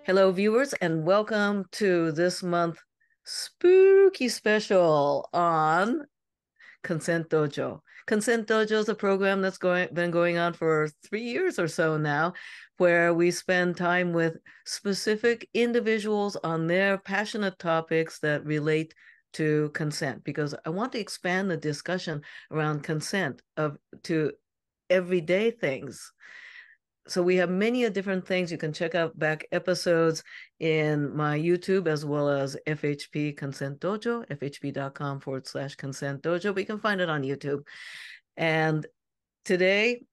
Hello, viewers, and welcome to this month spooky special on Consent Dojo. Consent Dojo is a program that's been going on for 3 years or so now, where we spend time with specific individuals on their passionate topics that relate to consent, because I want to expand the discussion around consent to everyday things. So we have many different things. You can check out back episodes in my YouTube as well as FHP Consent Dojo, fhp.com/Consent Dojo. But you can find it on YouTube. And today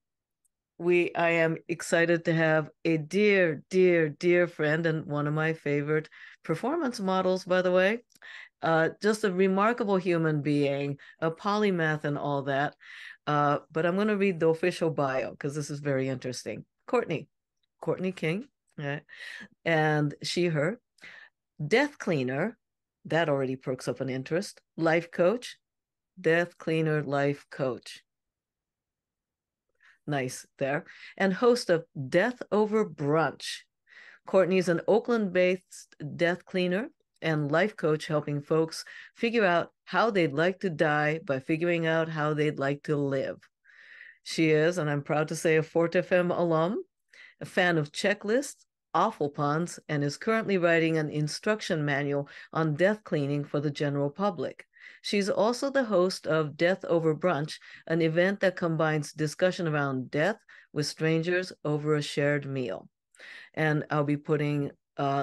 I am excited to have a dear, dear, dear friend and one of my favorite performance models, by the way. Just a remarkable human being, a polymath and all that. But I'm going to read the official bio because this is very interesting. Courtney King, yeah, and she, her, death cleaner, that already perks up an interest, life coach, death cleaner, life coach. Nice there. And host of Death Over Brunch. Courtney's an Oakland-based death cleaner and life coach, helping folks figure out how they'd like to die by figuring out how they'd like to live. She is, and I'm proud to say, a Fort FM alum, a fan of checklists, awful puns, and is currently writing an instruction manual on death cleaning for the general public. She's also the host of Death Over Brunch, an event that combines discussion around death with strangers over a shared meal. And I'll be putting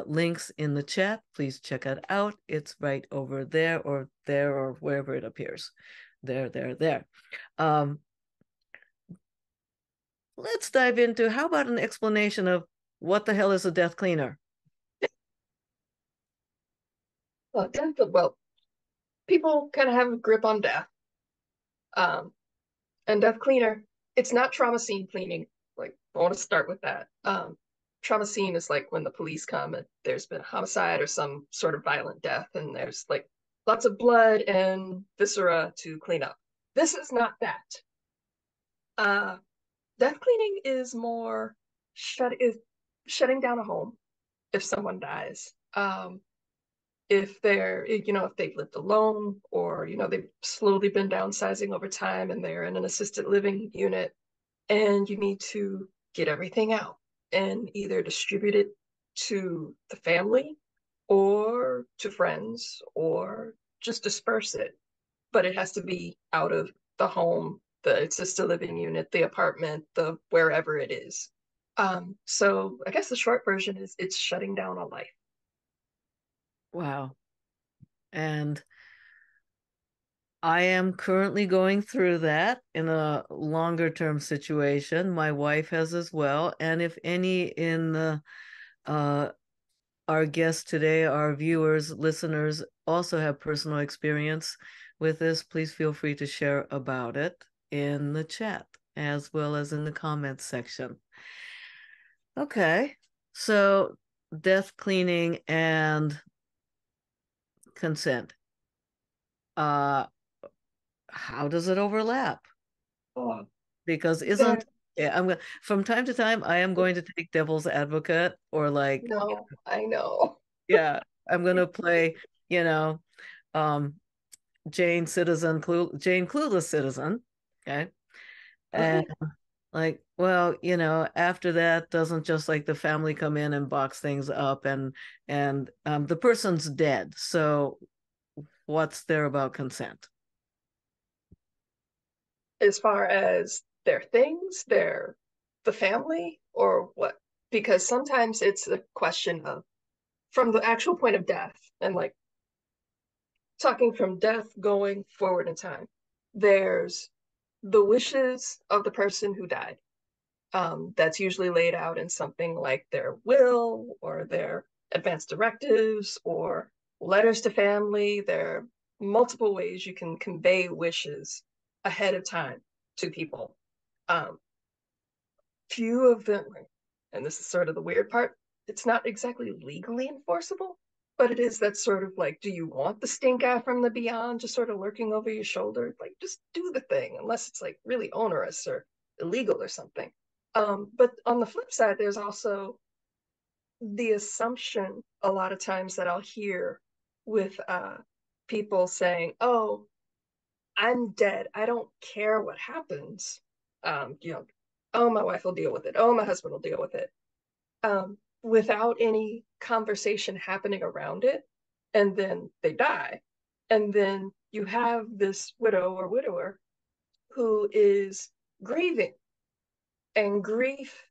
links in the chat. Please check it out. It's right over there or wherever it appears. There. Let's dive into, how about an explanation of what the hell is a death cleaner? Well, people kind of have a grip on death. And death cleaner, it's not trauma scene cleaning. Like, I want to start with that. Trauma scene is like when the police come and there's been a homicide or some sort of violent death, and there's like lots of blood and viscera to clean up. This is not that. Death cleaning is more shutting down a home if someone dies. If if they've lived alone, or, they've slowly been downsizing over time and they're in an assisted living unit, and you need to get everything out and either distribute it to the family or to friends or just disperse it. But it has to be out of the home, the assisted living unit, the apartment, the wherever it is. So I guess the short version is it's shutting down a life. Wow. And I am currently going through that in a longer term situation. My wife has as well. And if any in our guests today, our viewers, listeners, also have personal experience with this, please feel free to share about it in the chat as well as in the comments section. Okay, so death cleaning and consent. How does it overlap? Oh, Because there, from time to time I am going to take devil's advocate, or like, no, I know. yeah, I'm gonna play, you know, um Jane Clueless Citizen. Okay. And Okay. like, well, after that, doesn't just like the family come in and box things up, and the person's dead. So what's there about consent? As far as their things, the family, or what? Because sometimes it's a question of from the actual point of death, and like talking from death going forward in time, there's the wishes of the person who died. That's usually laid out in something like their will or their advance directives or letters to family. There are multiple ways you can convey wishes ahead of time to people. Um, few of them, and this is sort of the weird part, it's not exactly legally enforceable, but it is that sort of like, do you want the stink eye from the beyond just sort of lurking over your shoulder? Like, just do the thing, unless it's like really onerous or illegal or something. But on the flip side, there's also the assumption a lot of times that I'll hear with people saying, "Oh, I'm dead. I don't care what happens." You know, oh, my wife will deal with it. Oh, my husband will deal with it. Without any conversation happening around it, and then they die, and then you have this widow or widower who is grieving, and grief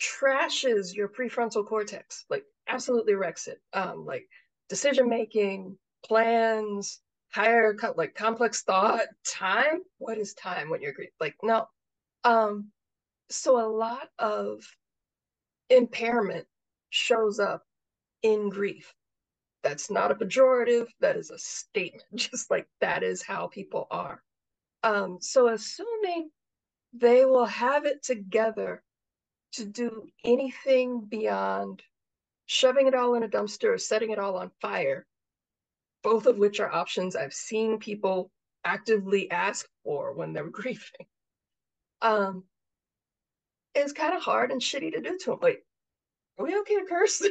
trashes your prefrontal cortex, like absolutely wrecks it. Like decision making, plans, higher like complex thought, time. What is time when you're grieving? Like no. Um, so a lot of impairment shows up in grief. That's not a pejorative, that is a statement. Just like that is how people are. So assuming they will have it together to do anything beyond shoving it all in a dumpster or setting it all on fire, both of which are options I've seen people actively ask for when they're grieving, um, is kind of hard and shitty to do to them. Like, are we okay to curse?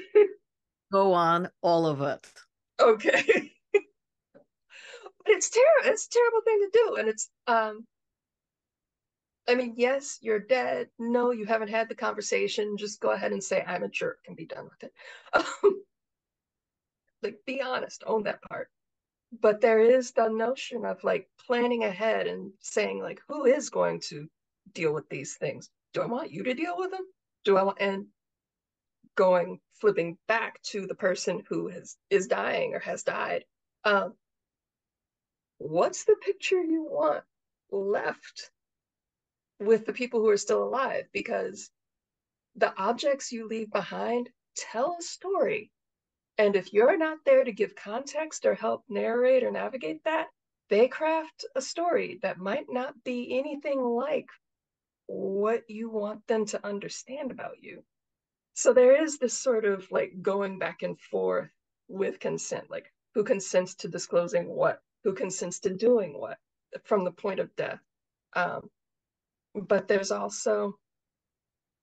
Go on, all of it. Okay. But it's terrible. It's a terrible thing to do. And it's I mean, yes, you're dead. No, you haven't had the conversation. Just go ahead and say I'm a jerk and be done with it. Like be honest, own that part. But there is the notion of like planning ahead and saying like who is going to deal with these things? Do I want you to deal with them? Do I want and going flipping back to the person who is dying or has died. Um, what's the picture you want left with the people who are still alive? Because the objects you leave behind tell a story. And if you're not there to give context or help narrate or navigate that, they craft a story that might not be anything like what you want them to understand about you. So there is this sort of like going back and forth with consent, like who consents to disclosing what, who consents to doing what from the point of death. Um, but there's also,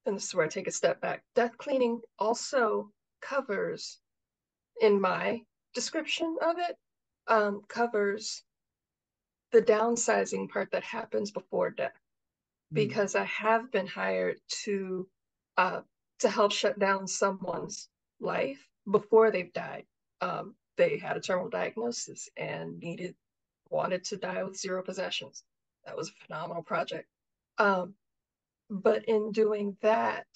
and this is where I take a step back, death cleaning also covers, in my description of it, covers the downsizing part that happens before death. Mm. Because I have been hired uh, to help shut down someone's life before they've died. They had a terminal diagnosis and wanted to die with zero possessions. That was a phenomenal project. Um, but in doing that,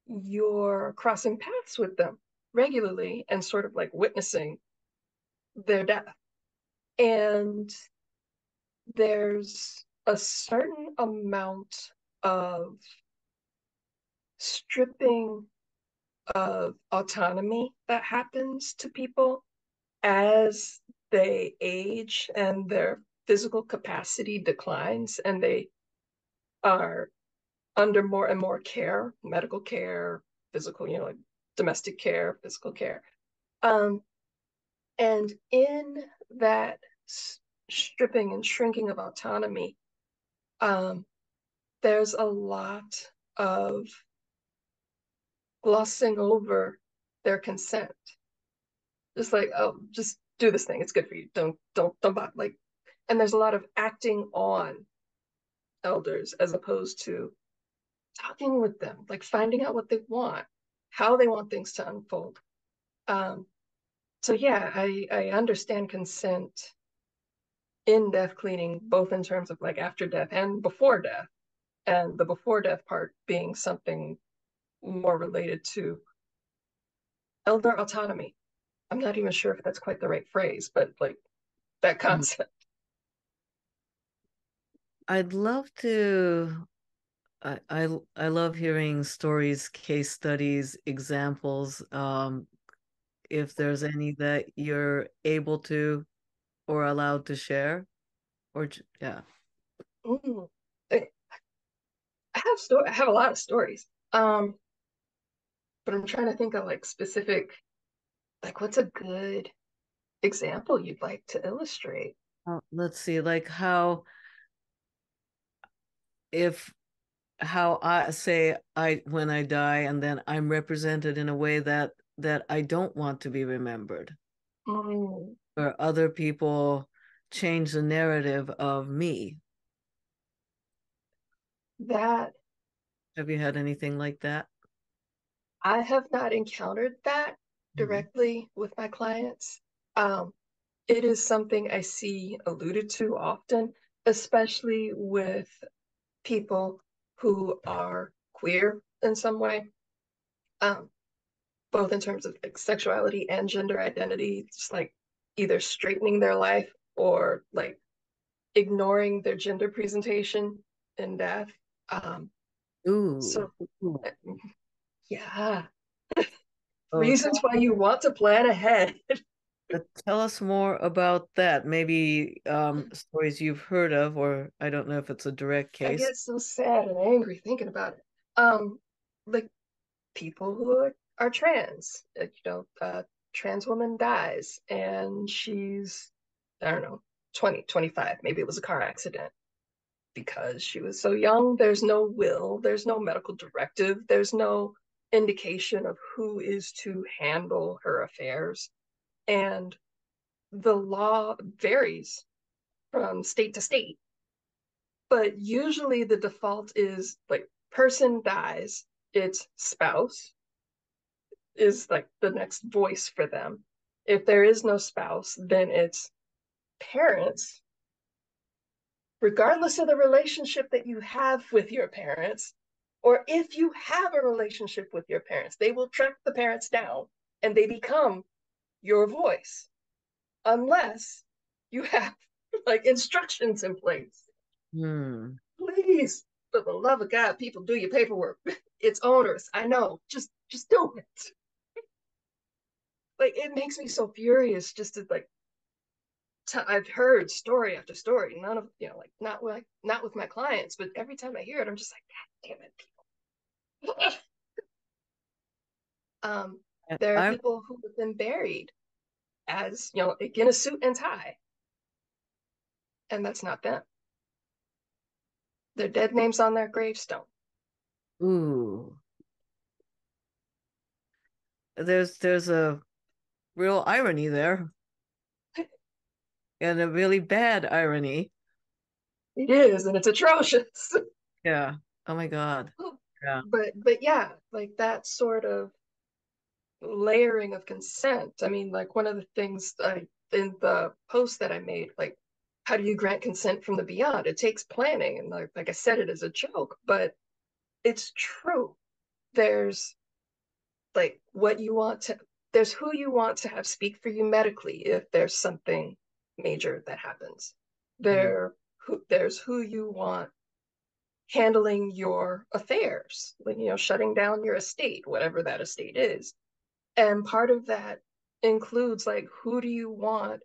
you're crossing paths with them regularly and sort of like witnessing their death. And there's a certain amount of stripping of autonomy that happens to people as they age and their physical capacity declines and they are under more and more care, medical care, physical, like domestic care, physical care. Um, and in that stripping and shrinking of autonomy, um, there's a lot of glossing over their consent. Just like, oh, just do this thing. It's good for you. Don't buy like. And there's a lot of acting on elders as opposed to talking with them, like finding out what they want, how they want things to unfold. Um, so yeah, I understand consent in death cleaning, both in terms of like after death and before death, and the before death part being something more related to elder autonomy. I'm not even sure if that's quite the right phrase, but like that Mm. concept. I'd love to. I love hearing stories, case studies, examples. If there's any that you're able to or allowed to share, yeah. Mm. I have a lot of stories. But I'm trying to think of like specific, like what's a good example you'd like to illustrate? Let's see, like how if how I say I when I die, and then I'm represented in a way that I don't want to be remembered, Mm, or other people change the narrative of me. that Have you had anything like that? I have not encountered that Hmm. directly with my clients. Um, it is something I see alluded to often, especially with people who are queer in some way, um, both in terms of like sexuality and gender identity, just like either straightening their life or like ignoring their gender presentation in death. Um, Ooh. so yeah, Oh, reasons why you want to plan ahead. tell us more about that. Maybe stories you've heard of, or I don't know if it's a direct I case. get so sad and angry thinking about it. Um, like people who are trans, trans woman dies and she's, I don't know, 20, 25. Maybe it was a car accident because she was so young. There's no will, there's no medical directive, there's no indication of who is to handle her affairs. And the law varies from state to state, but usually the default is like person dies, its spouse is like the next voice for them. If there is no spouse, then it's parents, regardless of the relationship that you have with your parents, or if you have a relationship with your parents, they will track the parents down and they become your voice, unless you have like instructions in place. Hmm. Please, for the love of God, people, do your paperwork. It's onerous. I know. Just do it. Like it makes me so furious just to like I've heard story after story, none of like not with my clients, but every time I hear it, I'm just like, God damn it, people. um, there are I'm people who have been buried as like in a suit and tie, and that's not them. Their dead names on their gravestone. ooh. There's a real irony there, and a really bad irony. It is, and it's atrocious. Yeah. Oh my God. Yeah. But yeah, like that sort of layering of consent. I mean, like one of the things in the post that I made, like, how do you grant consent from the beyond? It takes planning, and like I said it as a joke, but it's true. There's like what you want to, there's who you want to have speak for you medically if there's something major that happens. Mm. There's who you want handling your affairs, like shutting down your estate, whatever that estate is. And part of that includes like who do you want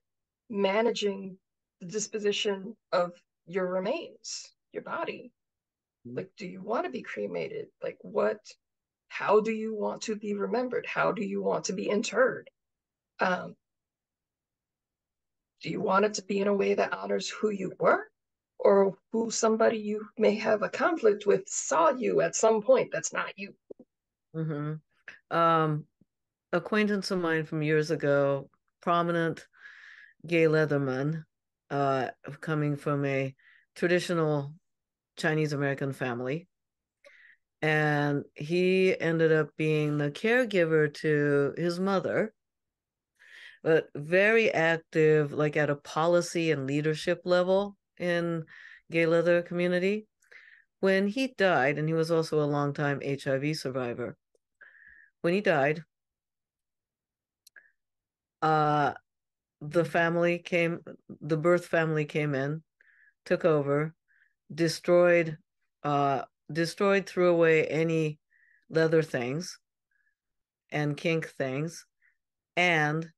managing the disposition of your remains, your body? Like, do you want to be cremated? Like, how do you want to be remembered? How do you want to be interred? Um, do you want it to be in a way that honors who you were or who somebody you may have a conflict with saw you at some point that's not you? Mm-hmm. Um, Acquaintance of mine from years ago, prominent gay leatherman, coming from a traditional Chinese American family. And he ended up being the caregiver to his mother, but very active, like at a policy and leadership level in gay leather community. When he died, and he was also a longtime HIV survivor, when he died, uh, the family came, the birth family came in, took over, destroyed, uh, threw away any leather things and kink things, and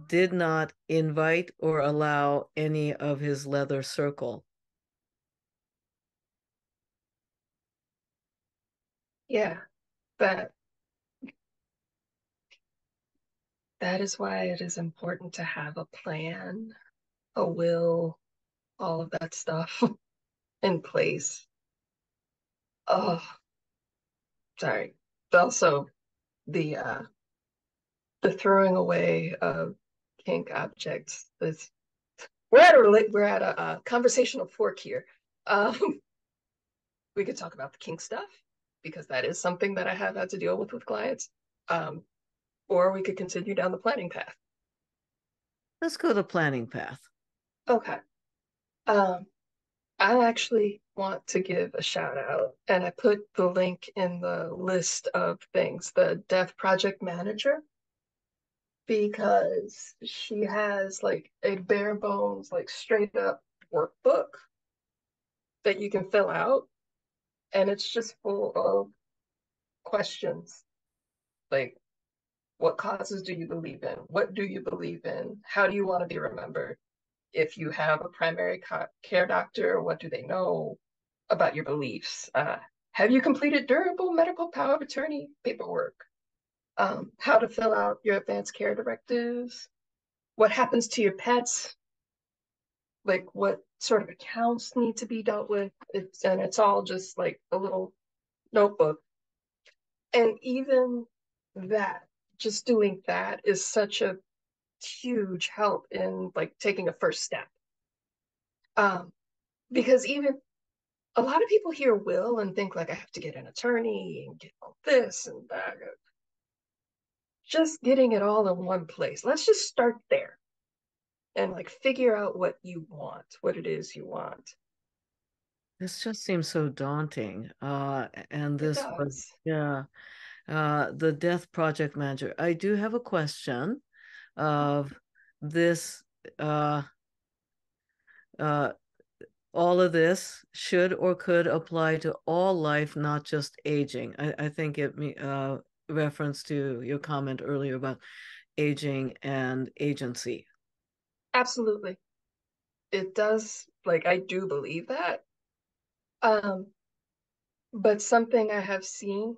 did not invite or allow any of his leather circle. Yeah, that that is why it is important to have a plan, a will, all of that stuff in place. Oh, sorry. Also, the uh the throwing away of kink objects is we're at a conversational fork here. Um, we could talk about the kink stuff because that is something that I have had to deal with clients. Um, or we could continue down the planning path. Let's go the planning path. Okay. Um, I actually want to give a shout out, and I put the link in the list of things, the Death Project Manager, because she has like a bare bones, like straight up workbook that you can fill out, and it's just full of questions like, what causes do you believe in? What do you believe in? How do you want to be remembered? If you have a primary care doctor, what do they know about your beliefs? Have you completed durable medical power of attorney paperwork? How to fill out your advanced care directives? What happens to your pets? Like what sort of accounts need to be dealt with? It's all just like a little notebook. And even that, just doing that is such a huge help in like taking a first step. Um, because even a lot of people hear will and think like I have to get an attorney and get all this and that. Just getting it all in one place. Let's just start there and like figure out what you want, what it is you want. This just seems so daunting. And It this was, does. yeah, the Death Project Manager. I do have a question of this. Uh, uh, all of this should or could apply to all life, not just aging. I think it reference to your comment earlier about aging and agency. Absolutely. It does. Like I do believe that. Um, but something I have seen,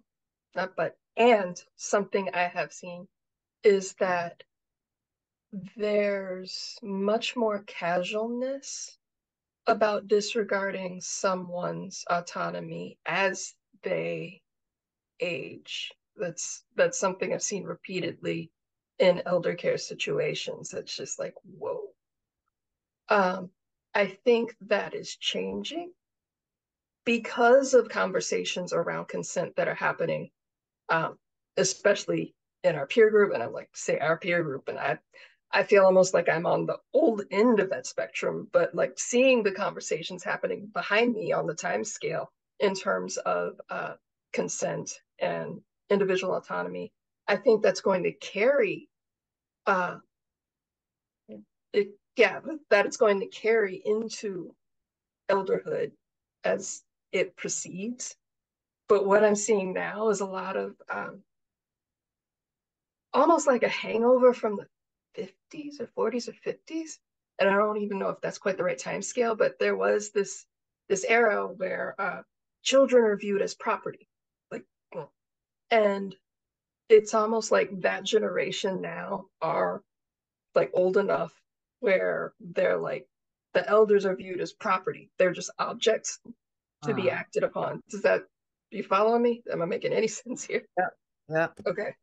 not but, and something I have seen is that there's much more casualness about disregarding someone's autonomy as they age. That's something I've seen repeatedly in elder care situations. It's just like, whoa. Um, I think that is changing because of conversations around consent that are happening, um, especially in our peer group. And I'm like, say our peer group, and I feel almost like I'm on the old end of that spectrum, but like seeing the conversations happening behind me on the time scale in terms of consent and individual autonomy, I think that's going to carry uh, yeah, that it's going to carry into elderhood as it proceeds. But what I'm seeing now is a lot of almost like a hangover from the 50s or 40s or 50s. And I don't even know if that's quite the right time scale, but there was this era where children are viewed as property. Like, and it's almost like that generation now are like old enough where they're like the elders are viewed as property. They're just objects to be Ah, acted upon. Does that you following me? Am I making any sense here? yeah, yeah. Okay.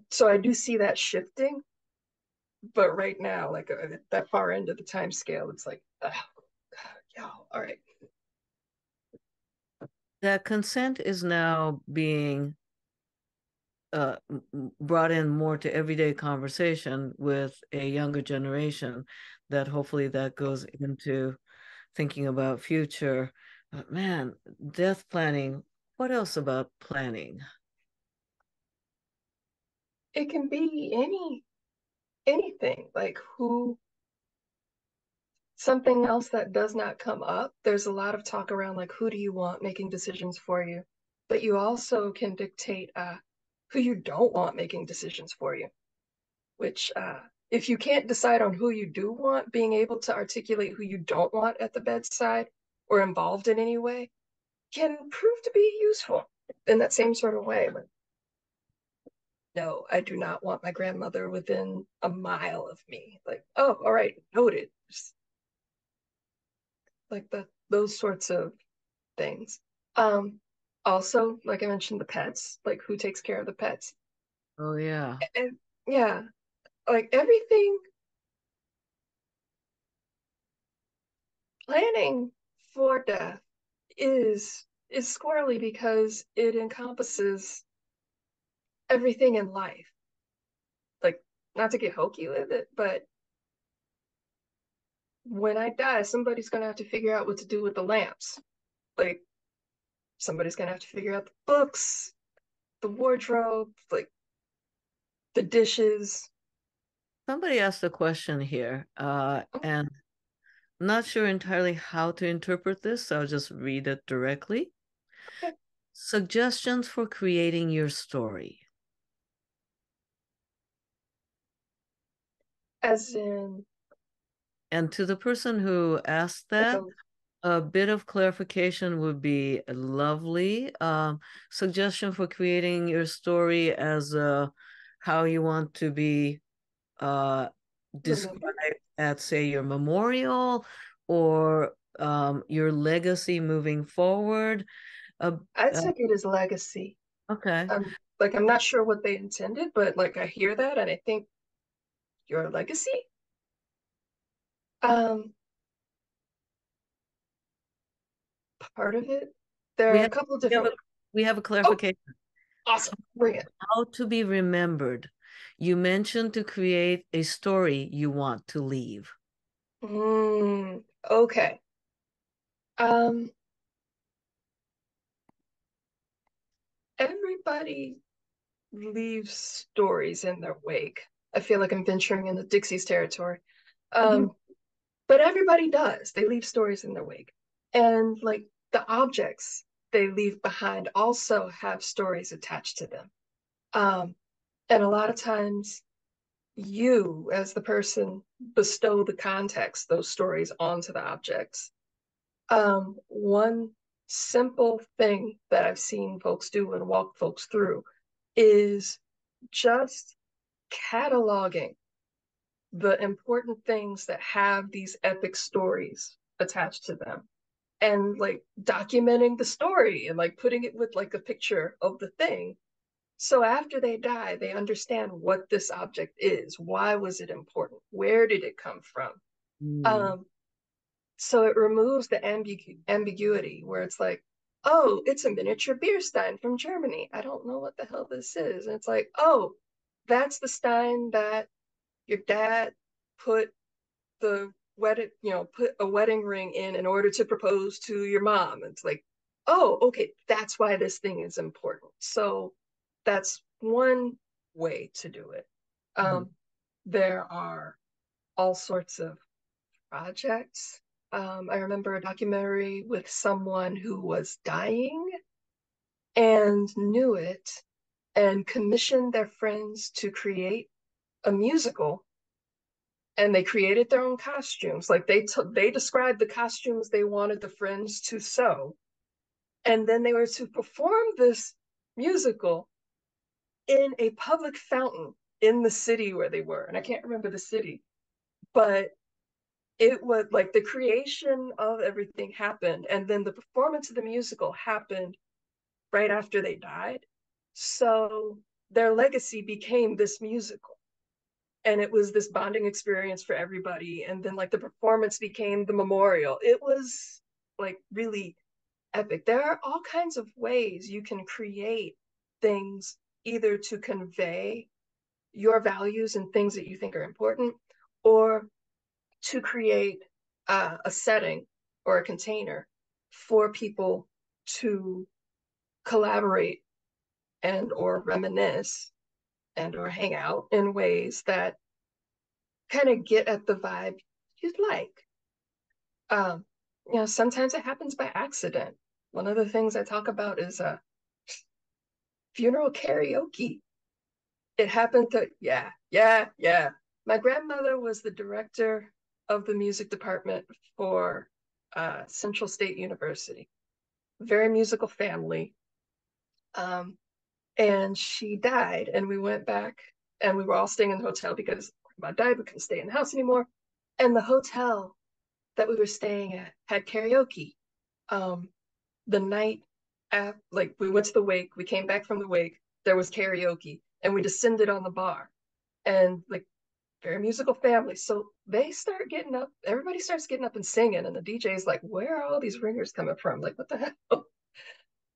So I do see that shifting, but right now, like at that far end of the time scale, it's like, yeah, all right. That consent is now being brought in more to everyday conversation with a younger generation that hopefully that goes into thinking about future. But man, death planning, what else about planning? It can be anything, like who something else that does not come up. There's a lot of talk around like who do you want making decisions for you, but you also can dictate who you don't want making decisions for you, which if you can't decide on who you do want, being able to articulate who you don't want at the bedside or involved in any way can prove to be useful in that same sort of way. But no, I do not want my grandmother within a mile of me. Like, oh, all right, noted. Just like those sorts of things. Um, Also, like I mentioned, the pets, like who takes care of the pets. Oh yeah. And yeah, like everything planning for death is squirrely because it encompasses everything in life. Like, not to get hokey with it, but when I die, somebody's gonna have to figure out what to do with the lamps. Like, somebody's gonna have to figure out the books, the wardrobe, like the dishes. Somebody asked a question here, and I'm not sure entirely how to interpret this, so I'll just read it directly. Okay. Suggestions for creating your story. As in, And to the person who asked like that, a bit of clarification would be lovely. Suggestion for creating your story as how you want to be uh, remember, described at, say, your memorial or your legacy moving forward. Uh, I uh, took it as legacy. okay. I'm not sure what they intended, but like I hear that and I think your legacy. Um, Part of it. There We are a have couple of we have a different. we have a Oh, clarification. awesome! Bring it. How to be remembered. You mentioned to create a story you want to leave. Okay. Um, Everybody leaves stories in their wake. I feel like I'm venturing into Dixie's territory. Mhm. Um, but everybody does. They leave stories in their wake. And like the objects they leave behind also have stories attached to them. Um, and a lot of times you, as the person, bestow the context, those stories onto the objects. One simple thing that I've seen folks do and walk folks through is just cataloging the important things that have these epic stories attached to them and like documenting the story and like putting it with like a picture of the thing. So after they die, they understand what this object is. Why was it important? Where did it come from? Mm. Um, so it removes the ambiguity where it's like, oh, it's a miniature beer stein from Germany. I don't know what the hell this is. And it's like, oh, that's the stein that your dad put the wedding, put a wedding ring in order to propose to your mom. It's like, oh, okay, that's why this thing is important. So that's one way to do it. Mhm. Um, there are all sorts of projects. I remember a documentary with someone who was dying and knew it and commissioned their friends to create a musical, and they created their own costumes. Like they described the costumes they wanted the friends to sew, and then they were to perform this musical in a public fountain in the city where they were. And I can't remember the city, but it was like the creation of everything happened, and then the performance of the musical happened right after they died. So their legacy became this musical, and it was this bonding experience for everybody, and then like the performance became the memorial. It was like really epic. There are all kinds of ways you can create things, either to convey your values and things that you think are important, or to create a setting or a container for people to collaborate and or reminisce and or hang out in ways that kind of get at the vibe you'd like. Um, Sometimes it happens by accident. One of the things I talk about is funeral karaoke. It happened to, yeah, yeah, yeah. My grandmother was the director of the music department for Central State University. Very musical family. Um, and she died, and we went back and we were all staying in the hotel because grandma died. We couldn't stay in the house anymore. And the hotel that we were staying at had karaoke the night like we went to the wake, we came back from the wake, there was karaoke, and we descended on the bar. And like very musical family. So they start getting up, everybody starts getting up and singing, and the DJ's like, where are all these ringers coming from? Like, what the hell?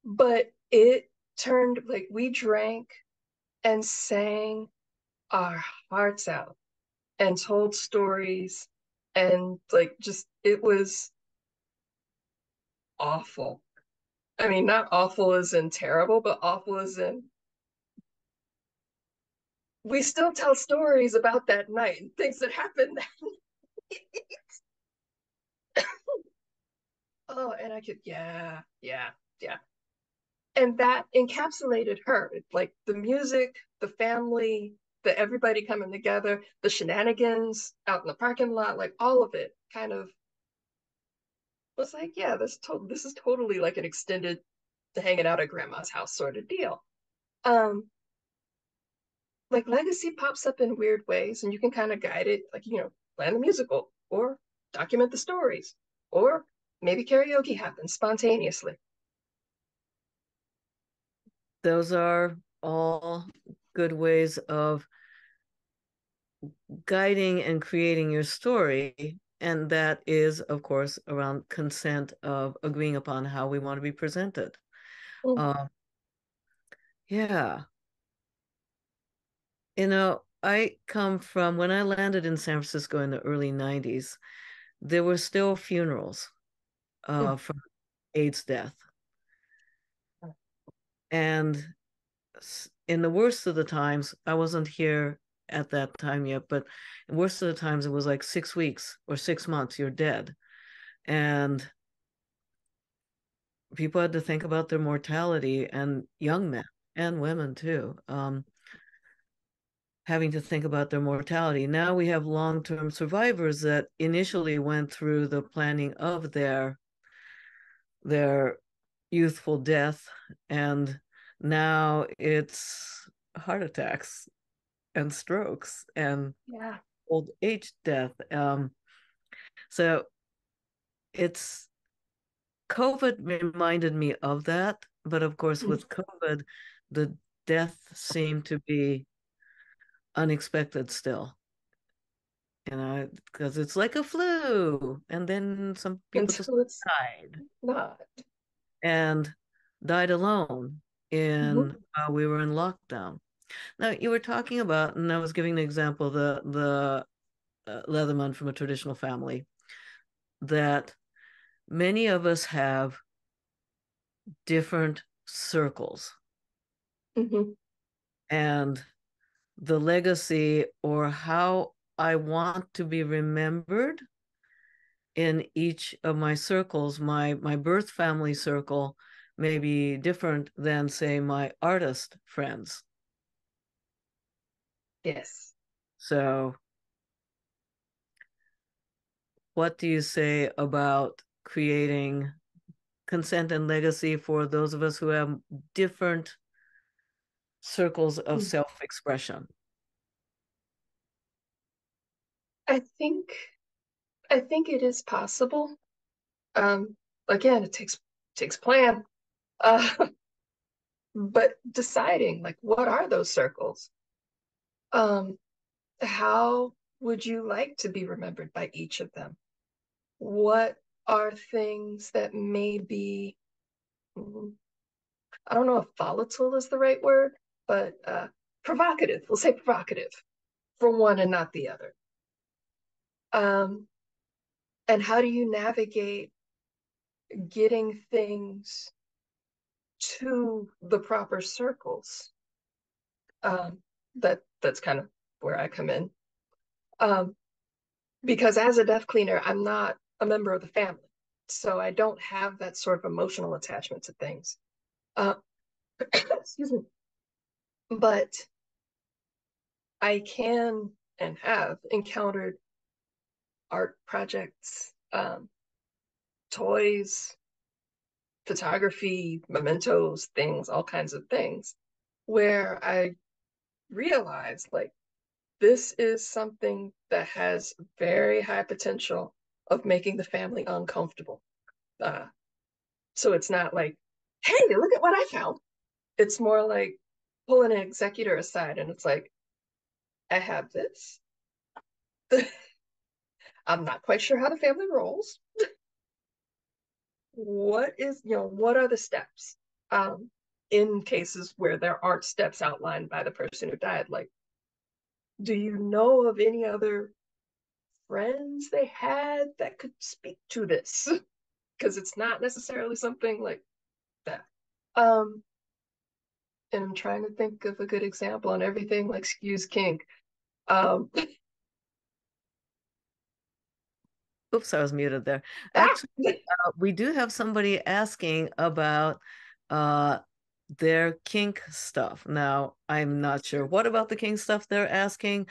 But it turned like we drank and sang our hearts out and told stories and like just it was awful. I mean, not awful as in terrible, but awful as in we still tell stories about that night and things that happened that night. Oh, and I could, yeah, yeah, yeah. And that encapsulated her. Like the music, the family, the everybody coming together, the shenanigans out in the parking lot, like all of it kind of was like, yeah, this is totally like an extended hanging out at grandma's house sort of deal. Um, like legacy pops up in weird ways, and you can kind of guide it, like plan the musical or document the stories, or maybe karaoke happens spontaneously. Those are all good ways of guiding and creating your story. And that is, of course, around consent of agreeing upon how we want to be presented. Mm, Uh, yeah. I come from when I landed in San Francisco in the early 90s, there were still funerals mm, from AIDS death. And in the worst of the times, I wasn't here at that time yet, but in worst of the times, it was like 6 weeks or 6 months, you're dead. And people had to think about their mortality, and young men and women too, having to think about their mortality. Now we have long-term survivors that initially went through the planning of their youthful death, and now it's heart attacks and strokes and yeah. old age death. So it's COVID reminded me of that, but of course, Mm, with COVID, the death seemed to be unexpected still, because it's like a flu, and then some people just until it's died not. and died alone Mhm, in while we were in lockdown. Now you were talking about, and I was giving the example, the Leatherman from a traditional family, that many of us have different circles, mhm, and the legacy or how I want to be remembered in each of my circles, my birth family circle may be different than, say, my artist friends. yes. So what do you say about creating consent and legacy for those of us who have different circles of Mm. self-expression? I think I think it is possible. Um, Again, it takes plan. Uh, but deciding like what are those circles? Um, how would you like to be remembered by each of them? What are things that may be, mm, I don't know if volatile is the right word, but provocative. We'll say provocative for one and not the other. Um, and how do you navigate getting things to the proper circles? That's kind of where I come in. Um, because as a death cleaner, I'm not a member of the family, so I don't have that sort of emotional attachment to things. Uh, excuse me, but I can and have encountered art projects, toys, photography, mementos, things, all kinds of things, where I realized like this is something that has very high potential of making the family uncomfortable. Uh, so it's not like hey, look at what I found. It's more like pulling an executor aside and it's like, I have this. I'm not quite sure how the family rolls. What are the steps? In cases where there aren't steps outlined by the person who died, like, do you know of any other friends they had that could speak to this? Because it's not necessarily something like that. Um, and I'm trying to think of a good example on everything like skews kink. Um, Oops, I was muted there. ah, Actually, we do have somebody asking about uh, their kink stuff. Now, I'm not sure what about the kink stuff they're asking,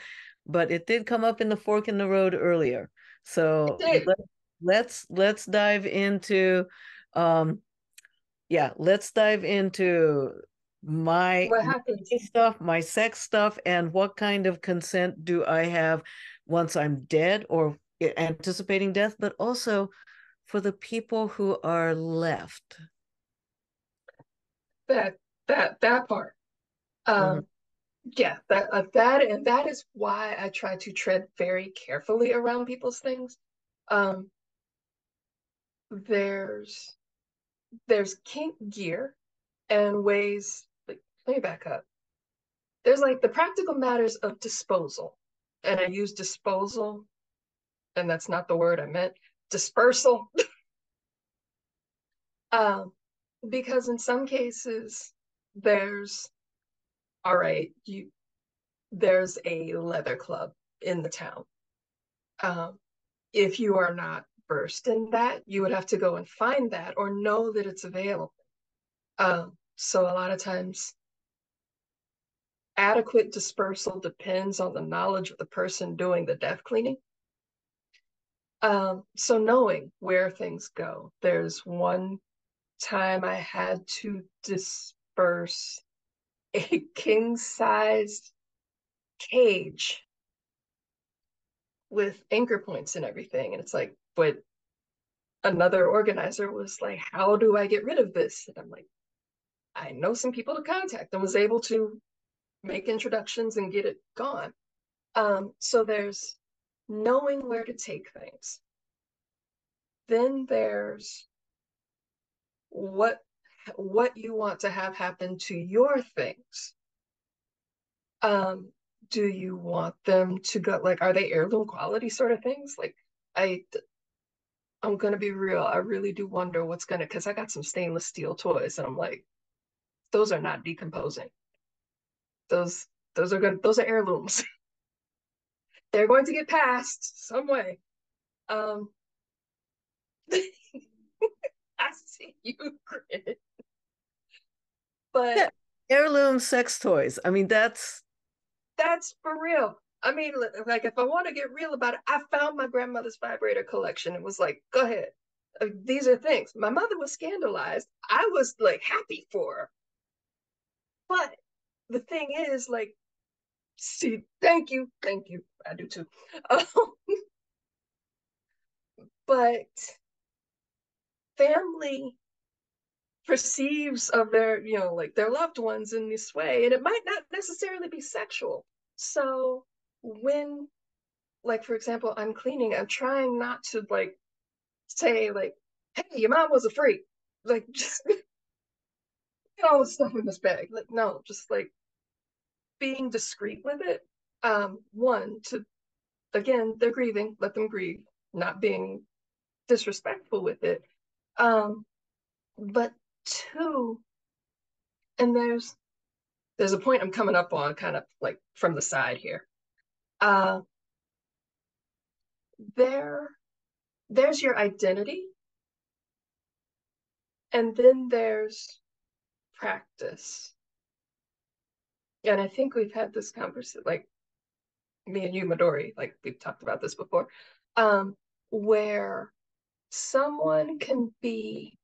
but it did come up in the fork in the road earlier. So let's dive into um, yeah, let's dive into what my happens? stuff, my sex stuff, and what kind of consent do I have once I'm dead or anticipating death, but also for the people who are left. That part. Mhm. Um, yeah, that is why I try to tread very carefully around people's things. Um, there's there's kink gear and ways like let me back up. There's like the practical matters of disposal. And I use disposal, and that's not the word I meant, dispersal. Um, because in some cases there's all right, you there's a leather club in the town. Um, if you are not versed in that, you would have to go and find that or know that it's available. So a lot of times, adequate dispersal depends on the knowledge of the person doing the death cleaning. So knowing where things go. There's one time I had to disperse a king-sized cage with anchor points and everything. And it's like, but another organizer was like, how do I get rid of this? And I'm like, I know some people to contact and was able to make introductions and get it gone. So there's knowing where to take things. Then there's what what you want to have happen to your things. Um, do you want them to go like are they heirloom quality sort of things? Like I I'm gonna be real. I really do wonder what's gonna because I got some stainless steel toys and I'm like, those are not decomposing. Those those are good, those are heirlooms. They're going to get passed some way. Um I see you grin. Yeah, But heirloom sex toys. I mean, that's for real. I mean, like if I want to get real about it, I found my grandmother's vibrator collection and was like, go ahead. These are things. My mother was scandalized. I was like happy for her. But the thing is, like, see, thank you. Thank you. I do too. Um, but family perceives of their, like their loved ones in this way, and it might not necessarily be sexual. So when, like, for example, I'm cleaning, I'm trying not to like say like, "Hey, your mom was a freak." Like, just get all the stuff in this bag. Like, no, just like being discreet with it. One to again, they're grieving. Let them grieve. Not being disrespectful with it. Um, but two, and there's a point I'm coming up on, kind of like from the side here. Uh, there, there's your identity, and then there's practice. And I think we've had this conversation, like me and you, Midori, like we've talked about this before, where someone can be,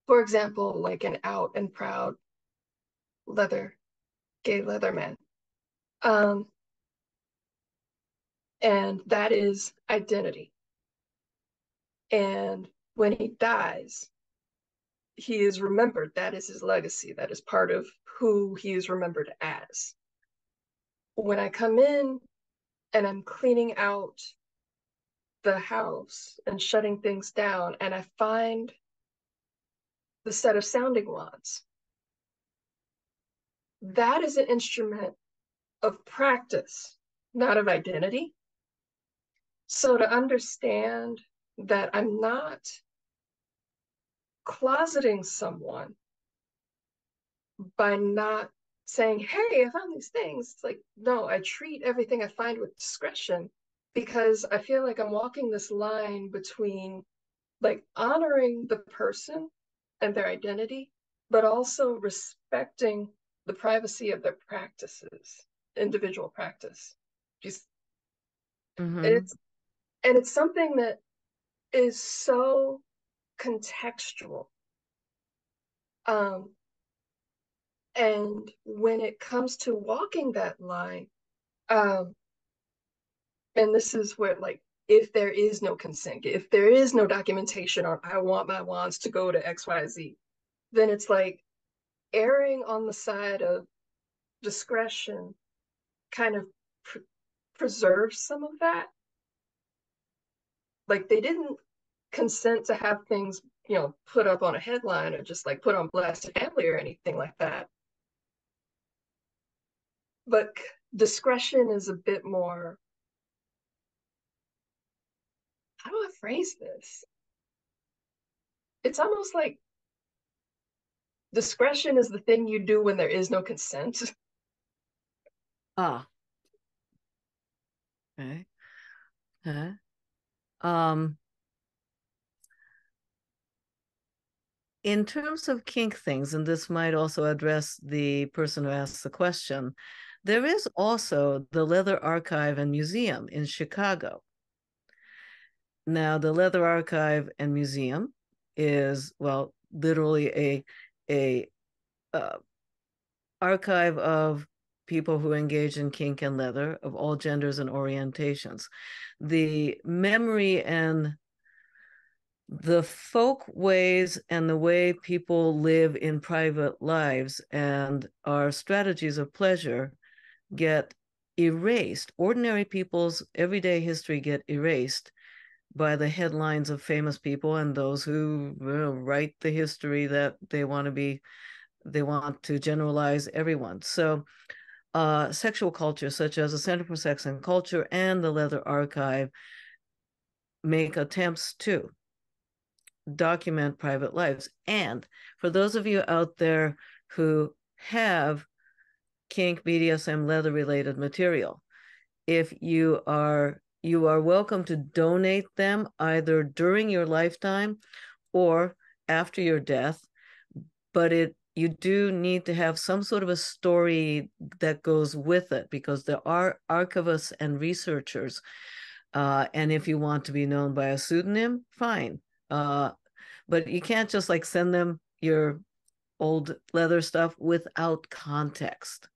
for example, like an out and proud leather, gay leather man. Um, and that is identity. And when he dies, he is remembered. That is his legacy. That is part of who he is remembered as. When I come in and I'm cleaning out the house and shutting things down, and I find the set of sounding wands, that is an instrument of practice, not of identity. So to understand that I'm not closeting someone by not saying, hey, I found these things. It's like, no, I treat everything I find with discretion because I feel like I'm walking this line between like honoring the person and their identity, but also respecting the privacy of their practices, individual practice. Just Mm-hmm. it's and it's something that is so contextual. Um, and when it comes to walking that line, um, and this is where like if there is no consent, if there is no documentation on I want my wands to go to XYZ, then it's like erring on the side of discretion kind of preserves some of that. Like they didn't consent to have things, put up on a headline or just like put on blast family or anything like that. But discretion is a bit more, how do I phrase this? It's almost like discretion is the thing you do when there is no consent. Ah, okay. Okay. Um, in terms of kink things, and this might also address the person who asked the question, there is also the Leather Archive and Museum in Chicago. Now, the Leather Archive and Museum is, well, literally a archive of people who engage in kink and leather of all genders and orientations. The memory and the folk ways and the way people live in private lives and our strategies of pleasure get erased. Ordinary people's everyday history get erased by the headlines of famous people and those who write the history that they want to generalize everyone. So sexual culture, such as the Center for Sex and Culture and the Leather Archive, make attempts to document private lives. And for those of you out there who have kink, BDSM, leather related material, if you are welcome to donate them either during your lifetime or after your death, but you do need to have some sort of a story that goes with it because there are archivists and researchers. And if you want to be known by a pseudonym, fine. But you can't just like send them your old leather stuff without context.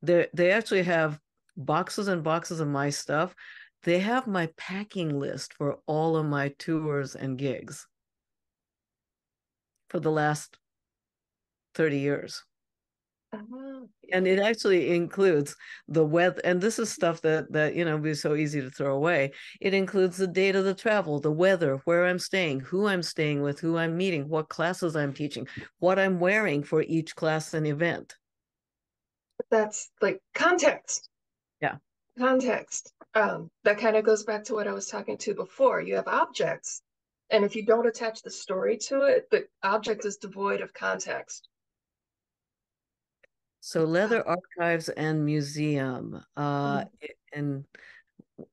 They actually have boxes and boxes of my stuff. They have my packing list for all of my tours and gigs for the last 30 years. And it actually includes the weather, and this is stuff that be so easy to throw away. It includes the date of the travel, the weather, where I'm staying, who I'm staying with, who I'm meeting, what classes I'm teaching, what I'm wearing for each class and event. That's like context. Yeah. Context. That kind of goes back to what I was talking to before. You have objects, and if you don't attach the story to it, the object is devoid of context. So Leather Archives and Museum, and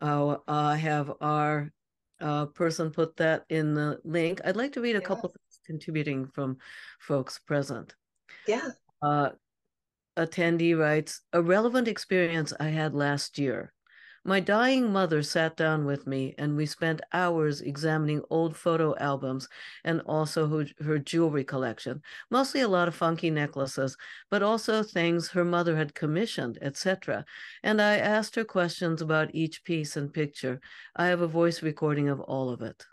I'll have our person put that in the link. I'd like to read a Yeah, couple things contributing from folks present. yeah. Uh, Attendee writes, a relevant experience I had last year. My dying mother sat down with me and we spent hours examining old photo albums and also her jewelry collection, mostly a lot of funky necklaces, but also things her mother had commissioned, etc. And I asked her questions about each piece and picture. I have a voice recording of all of it.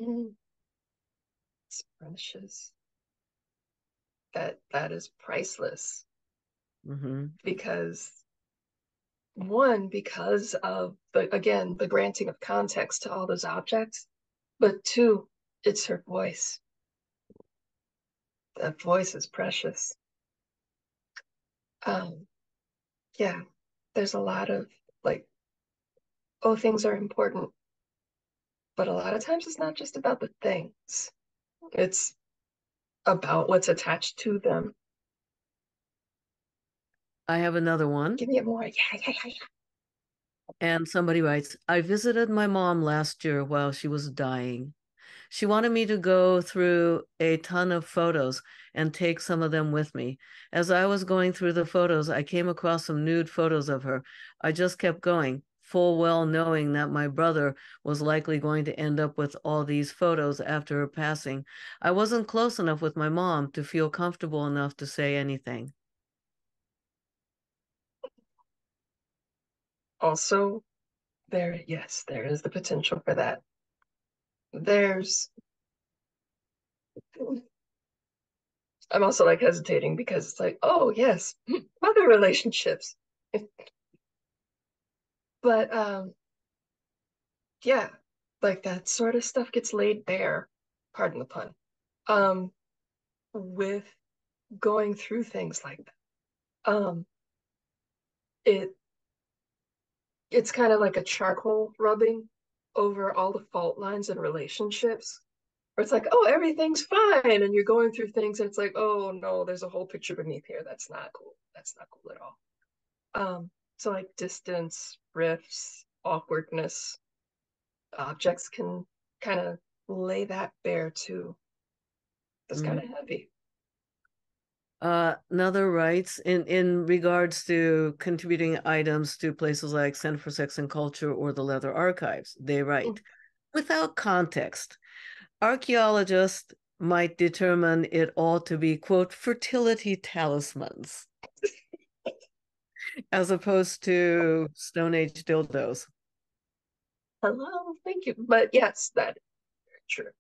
Mm, it's precious. that is priceless Mm-hmm. because one, because of the granting of context to all those objects, but two, it's her voice. That voice is precious. Um, yeah, there's a lot of like, oh, things are important, but a lot of times it's not just about the things. It's about what's attached to them. I have another one. Give me a more, yeah, yeah, yeah, yeah. And somebody writes, I visited my mom last year while she was dying. She wanted me to go through a ton of photos and take some of them with me. As I was going through the photos, I came across some nude photos of her. I just kept going, full well knowing that my brother was likely going to end up with all these photos after her passing. I wasn't close enough with my mom to feel comfortable enough to say anything. Also, yes, there is the potential for that. There's, I'm also like hesitating because it's like, oh, yes, mother relationships. But yeah, like that sort of stuff gets laid bare, pardon the pun, um, with going through things like that. It it's kind of like a charcoal rubbing over all the fault lines in relationships. Where it's like, oh, everything's fine, and you're going through things, and it's like, oh no, there's a whole picture beneath here. That's not cool. That's not cool at all. So like distance, rifts, awkwardness, objects can kind of lay that bare too. That's kind Mhm. of heavy. Another writes in regards to contributing items to places like Center for Sex and Culture or the Leather Archives. They write, without context, archaeologists might determine it all to be, quote, fertility talismans, as opposed to Stone Age dildos. Hello, thank you. But yes, that is true.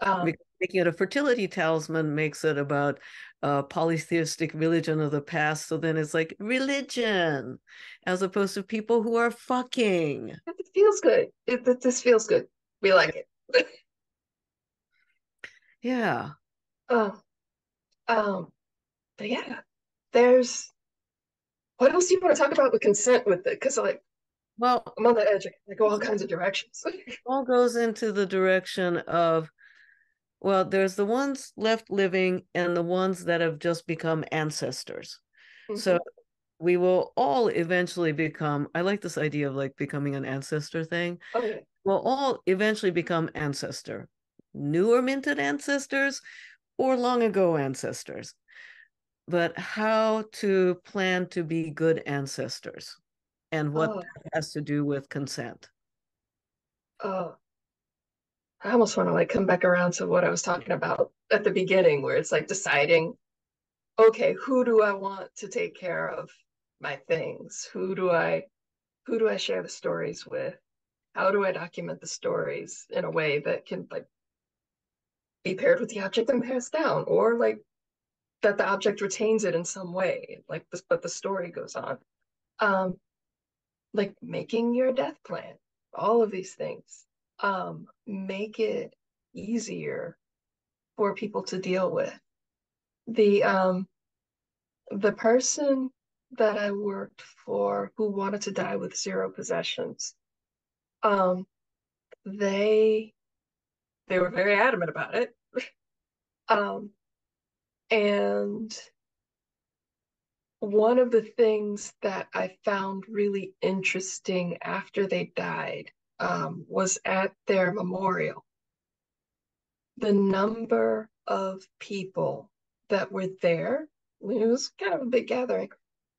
Um, Because making it a fertility talisman makes it about polytheistic religion of the past. So then it's like religion, as opposed to people who are fucking. it feels good. This feels good. We like it. Yeah. Um, um, but yeah, there's what else do you want to talk about with consent with it? Because like Well, I'm on the edge. I go all kinds of directions. all goes into the direction of, well, there's the ones left living and the ones that have just become ancestors. So Hmm. we will all eventually become, I like this idea of like becoming an ancestor thing. Oh yeah. We'll all eventually become ancestor, newer minted ancestors or long ago ancestors. But how to plan to be good ancestors and what Oh, that has to do with consent. oh. I almost want to like come back around to what I was talking about at the beginning, where it's like deciding, okay, who do I want to take care of my things? Who do I share the stories with? How do I document the stories in a way that can like be paired with the object and passed down, or like that the object retains it in some way, like this, but the story goes on. Um, like making your death plan, all of these things, make it easier for people to deal with. The the person that I worked for who wanted to die with zero possessions, um, they they were very adamant about it. Um, and one of the things that I found really interesting after they died, was at their memorial, the number of people that were there. I mean, it was kind of a big gathering,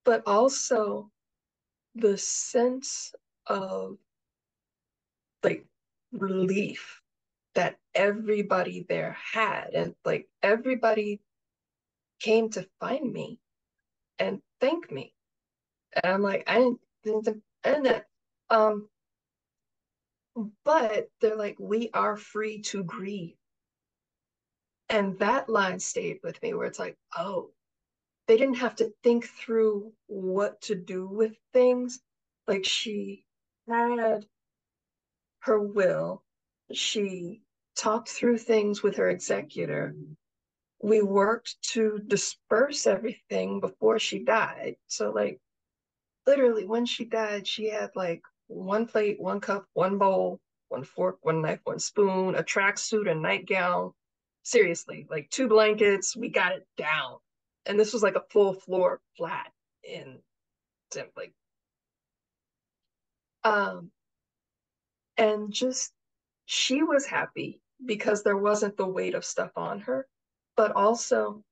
but also the sense of like relief that everybody there had. And like everybody came to find me and thank me. And I'm like, I didn't. Um, but they're like, we are free to grieve. And that line stayed with me where it's like, oh, they didn't have to think through what to do with things. Like she had her will, she talked through things with her executor. We worked to disperse everything before she died. So, like, literally, when she died, she had like one plate, one cup, one bowl, one fork, one knife, one spoon, a tracksuit, a nightgown. Seriously, like two blankets. We got it down. And this was like a full floor flat in Simply. Um, and just she was happy because there wasn't the weight of stuff on her, but also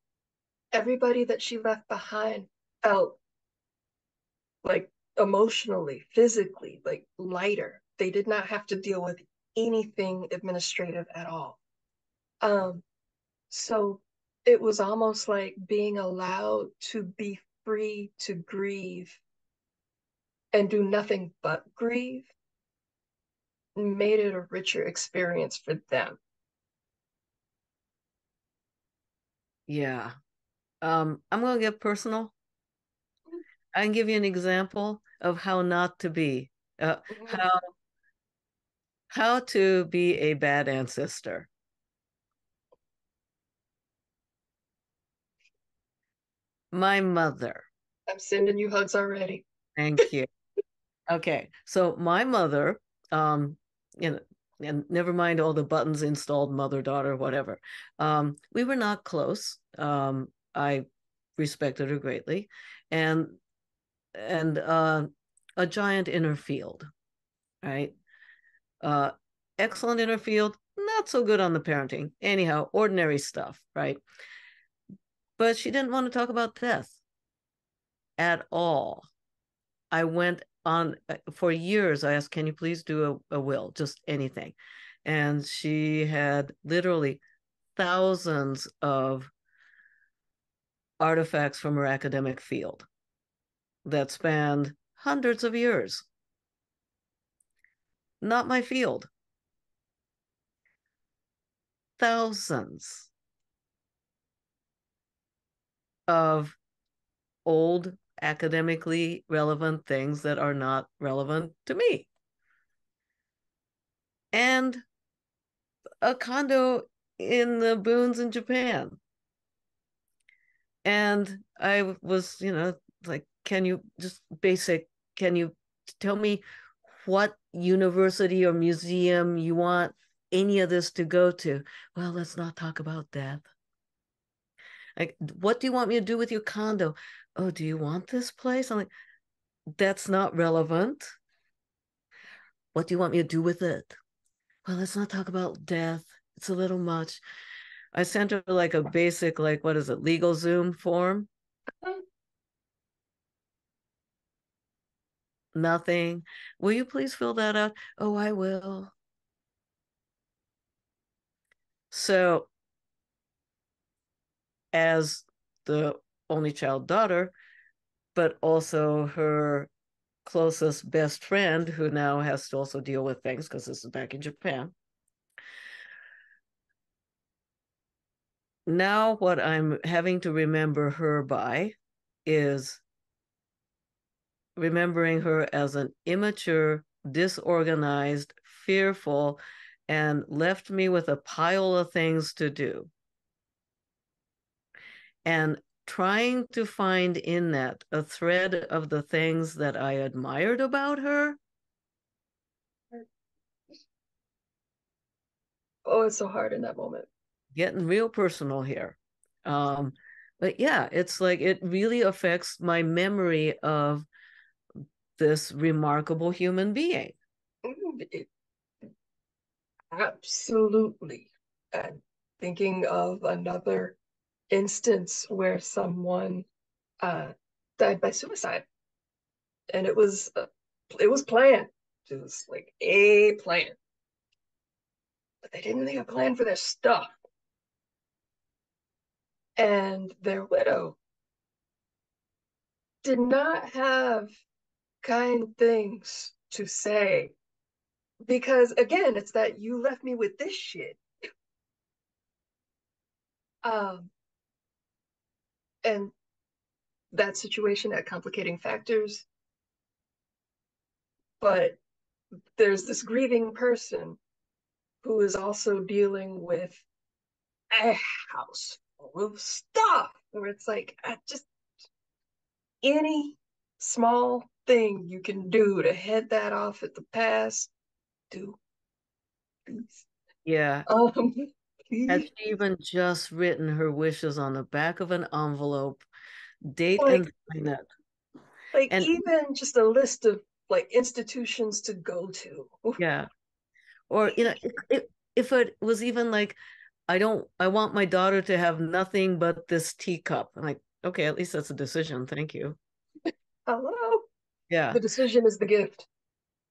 everybody that she left behind felt like emotionally, physically, like lighter. They did not have to deal with anything administrative at all. Um, so it was almost like being allowed to be free to grieve and do nothing but grieve made it a richer experience for them. Yeah. I'm gonna get personal. I can give you an example of how not to be, Mhm. how to be a bad ancestor. My mother. I'm sending you hugs already. Thank you. Okay, so my mother, you know, and never mind all the buttons installed, mother, daughter, whatever. We were not close. I respected her greatly, and and a giant inner field, right? Uh, Excellent inner field, not so good on the parenting. Anyhow, ordinary stuff, right? But she didn't want to talk about death at all. I went on for years. I asked, can you please do a will, just anything? And she had literally thousands of artifacts from her academic field that spanned hundreds of years. Not my field. Thousands of old academically relevant things that are not relevant to me. And a condo in the boons in Japan. And I was, like, can you just basic, can you tell me what university or museum you want any of this to go to? Well, let's not talk about that. Like, what do you want me to do with your condo? Oh, do you want this place? I'm like, that's not relevant. What do you want me to do with it? Well, let's not talk about death. It's a little much. I sent her like a basic, like, what is it, legal Zoom form? Nothing. Will you please fill that out? Oh, I will. So, as the only child daughter, but also her closest best friend, who now has to also deal with things because this is back in Japan. Now, what I'm having to remember her by is remembering her as an immature, disorganized, fearful, and left me with a pile of things to do. And trying to find in that a thread of the things that I admired about her. Oh, it's so hard in that moment. Getting real personal here. Um, but yeah, it's like it really affects my memory of this remarkable human being. It, absolutely. And thinking of another instance where someone uh, died by suicide, and it was planned. It was like a plan, but they didn't make a plan for their stuff. And their widow did not have kind things to say because again, it's that you left me with this shit. Um, and that situation had complicating factors, but there's this grieving person who is also dealing with a house full of stuff where it's like just any small thing you can do to head that off at the pass, do, please. Yeah. Um, Had please. she even just written her wishes on the back of an envelope, date Like, and sign it? like And even just a list of like institutions to go to. yeah, or if it was even like, I want my daughter to have nothing but this teacup. I'm like, okay, at least that's a decision. Thank you. Hello. Yeah. The decision is the gift.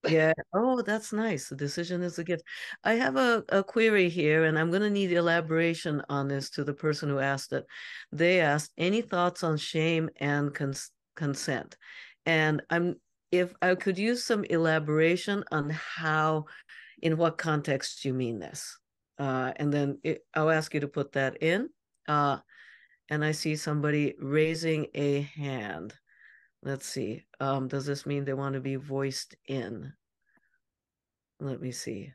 Yeah. Oh, that's nice. The decision is a gift. I have a query here, and I'm going to need elaboration on this to the person who asked it. They asked, any thoughts on shame and consent? And if I could use some elaboration on how, in what context you mean this. And then I'll ask you to put that in. And I see somebody raising a hand. Let's see. Does this mean they want to be voiced in? Let me see.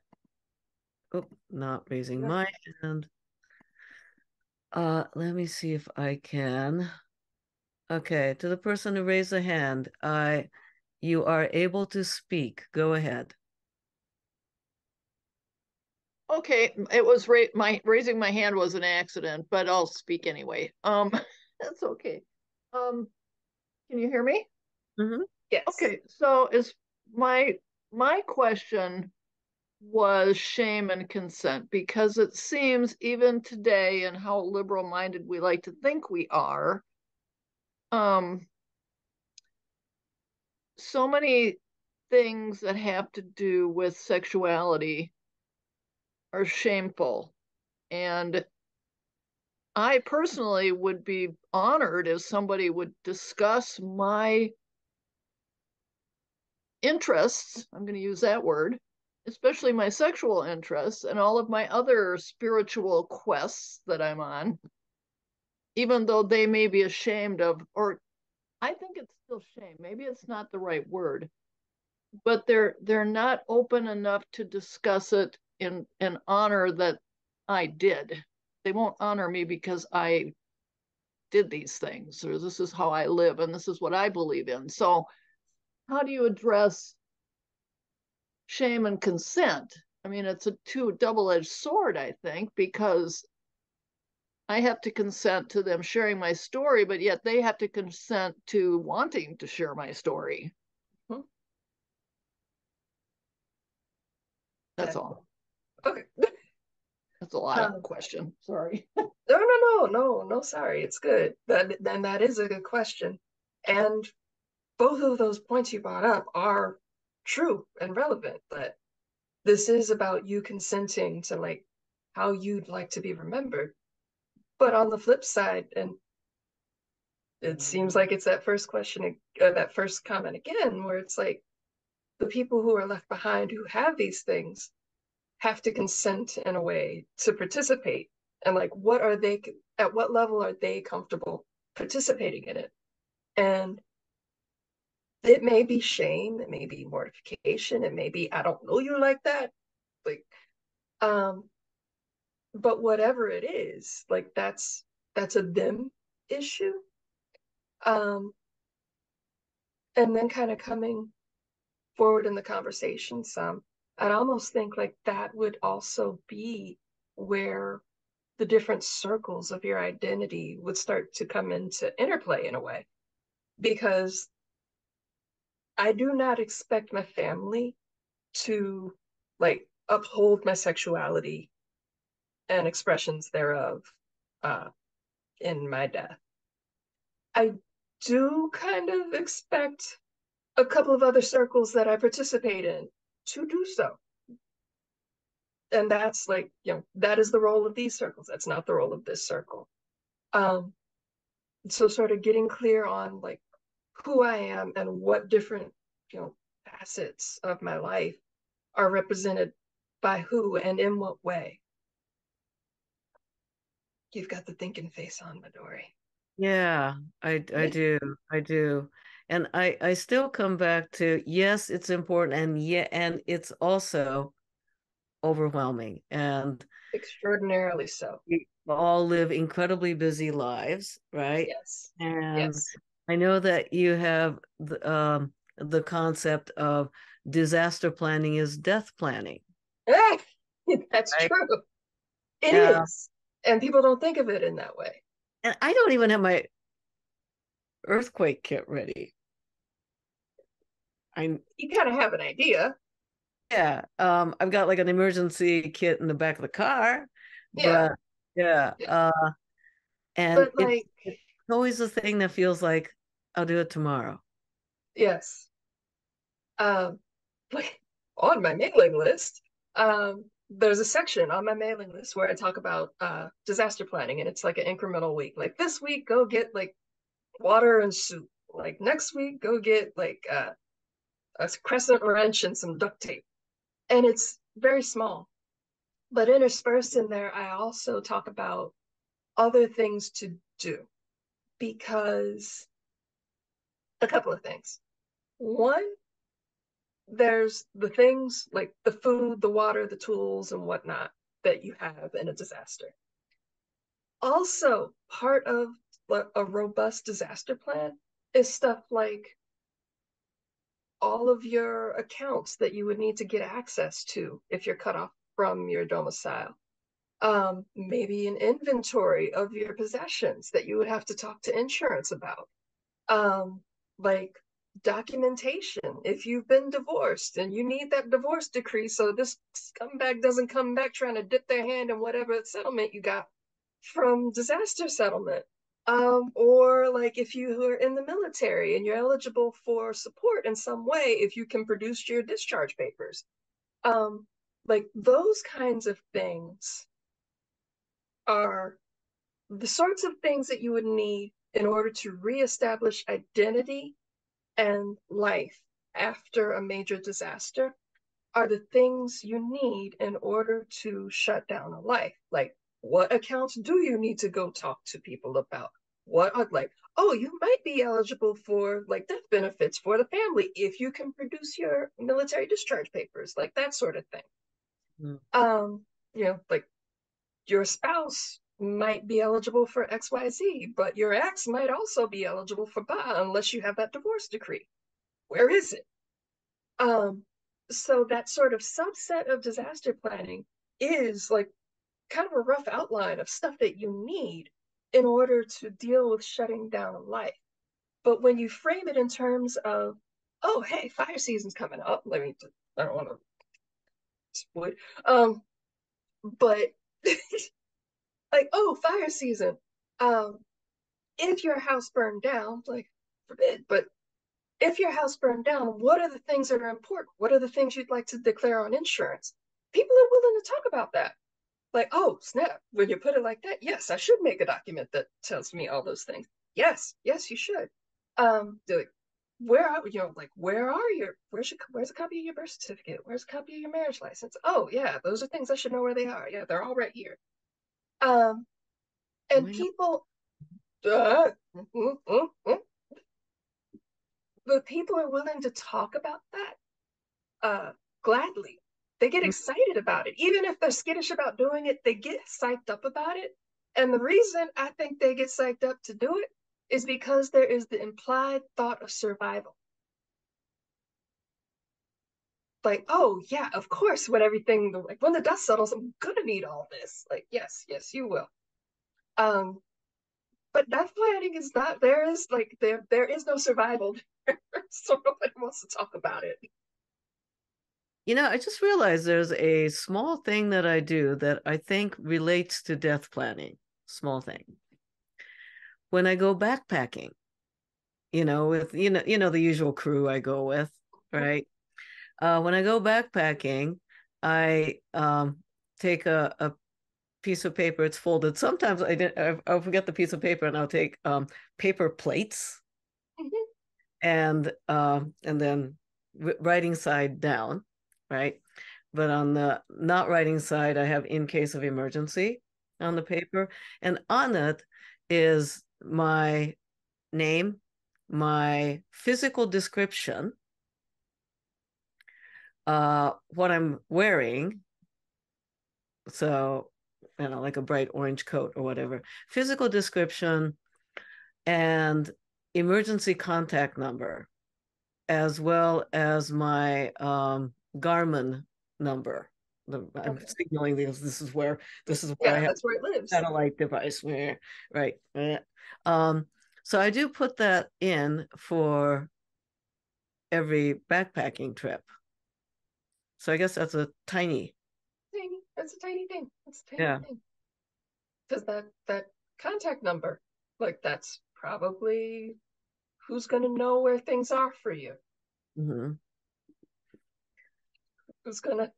Oh, not raising my hand. Let me see if I can. Okay, to the person who raised a hand, you are able to speak. Go ahead. Okay, it was my raising my hand was an accident, but I'll speak anyway. That's okay. Um, can you hear me? Mm-hmm. Yes. Okay, so is my question was shame and consent because it seems even today and how liberal minded we like to think we are, um, so many things that have to do with sexuality are shameful. And I personally would be honored if somebody would discuss my interests. I'm going to use that word, especially my sexual interests and all of my other spiritual quests that I'm on, even though they may be ashamed of, or I think it's still shame. Maybe it's not the right word, but they're not open enough to discuss it in honor that I did. They won't honor me because I did these things, or this is how I live, and this is what I believe in. So, how do you address shame and consent? I mean, it's a double-edged sword, I think, because I have to consent to them sharing my story, but yet they have to consent to wanting to share my story. Hmm. That's all. Okay. That's a lot of Um, question. Sorry. no. Sorry, it's good. That is a good question, and both of those points you brought up are true and relevant. But this is about you consenting to like how you'd like to be remembered. But on the flip side, and it seems like it's that first question, that first comment again, where it's like the people who are left behind who have these things have to consent in a way to participate. And like, at what level are they comfortable participating in it? And it may be shame, it may be mortification, it may be, I don't know you like that. Like, um, but whatever it is, like that's a them issue. Um, and then kind of coming forward in the conversation some, I'd almost think like that would also be where the different circles of your identity would start to come into interplay in a way. Because I do not expect my family to like uphold my sexuality and expressions thereof uh, in my death. I do kind of expect a couple of other circles that I participate in to do so. And that's like, that is the role of these circles. That's not the role of this circle. Um, so sort of getting clear on like who I am and what different, facets of my life are represented by who and in what way. You've got the thinking face on, Midori. Yeah, I do. And I still come back to, yes, it's important, and yeah, and it's also overwhelming. And Extraordinarily so. we all live incredibly busy lives, right? Yes. And Yes. I know that you have the concept of disaster planning is death planning, Ah, that's right? true. It Uh, is. And people don't think of it in that way. and I don't even have my earthquake kit ready. I You kind of have an idea. Yeah, I've got like an emergency kit in the back of the car, Yeah. but yeah, Yeah. and But like, it's always a thing that feels like I'll do it tomorrow. yes. Um, like on my mailing list, there's a section on my mailing list where I talk about disaster planning, and it's like an incremental week. Like this week, go get like water and soup. Like next week, go get like a crescent wrench and some duct tape. And it's very small. But interspersed in there, I also talk about other things to do because a couple of things. One, there's the things like the food, the water, the tools, and whatnot that you have in a disaster. Also, part of a robust disaster plan is stuff like all of your accounts that you would need to get access to if you're cut off from your domicile. Maybe an inventory of your possessions that you would have to talk to insurance about. Um, like documentation if you've been divorced and you need that divorce decree so this scumbag doesn't come back trying to dip their hand in whatever settlement you got from disaster settlement. Or like if you are in the military and you're eligible for support in some way, if you can produce your discharge papers. Um, like those kinds of things are the sorts of things that you would need in order to reestablish identity and life after a major disaster are the things you need in order to shut down a life. Like, what accounts do you need to go talk to people about? What are like, oh, you might be eligible for like death benefits for the family if you can produce your military discharge papers, like that sort of thing. Mm. Like your spouse might be eligible for XYZ, but your ex might also be eligible for BA unless you have that divorce decree. Where is it? Um, so that sort of subset of disaster planning is like kind of a rough outline of stuff that you need in order to deal with shutting down a life. But when you frame it in terms of, oh, hey, fire season's coming up. I don't want to spoil. But like, oh, fire season. Um, if your house burned down, like, forbid, but if your house burned down, what are the things that are important? What are the things you'd like to declare on insurance? People are willing to talk about that. Like, oh, snap, when you put it like that, yes, I should make a document that tells me all those things. Yes, yes, you should. Like, where's a copy of your birth certificate? Where's a copy of your marriage license? Oh, yeah, those are things I should know where they are. Yeah, they're all right here. And people, but people are willing to talk about that gladly. They get excited about it. Even if they're skittish about doing it, they get psyched up about it. And the reason I think they get psyched up to do it is because there is the implied thought of survival. Like, oh yeah, of course, when the dust settles, I'm gonna need all this. Like, yes, yes, you will. Um, but death planning is not there is no survival. So nobody wants to talk about it. I just realized there's a small thing that I do that I think relates to death planning. Small thing. When I go backpacking, with the usual crew I go with, right? When I go backpacking, I take a piece of paper. It's folded. Sometimes I'll forget the piece of paper, and I'll take paper plates and then writing side down, right? But on the not writing side, I have in case of emergency. on the paper, and on it is my name, my physical description, what I'm wearing, so like a bright orange coat or whatever, physical description, and emergency contact number, as well as my Garmin number. I'm signaling this is where I have that's where it lives. satellite device, right? So I do put that in for every backpacking trip. So I guess that's a tiny. That's a tiny thing. That's a tiny thing. Because that contact number, like that's probably who's gonna know where things are for you. Mm-hmm. Who's gonna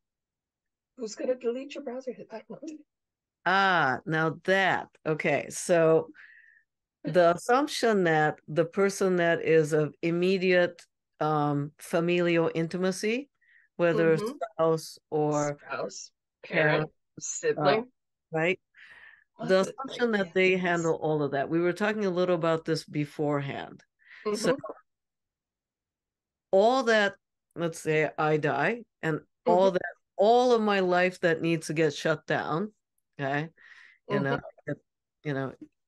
delete your browser hit? I don't know. Now that, okay. So the assumption that the person that is of immediate familial intimacy, whether spouse or parent, sibling, right? The assumption that they handle all of that. We were talking a little about this beforehand. So all that, let's say I die, and all of my life that needs to get shut down, okay,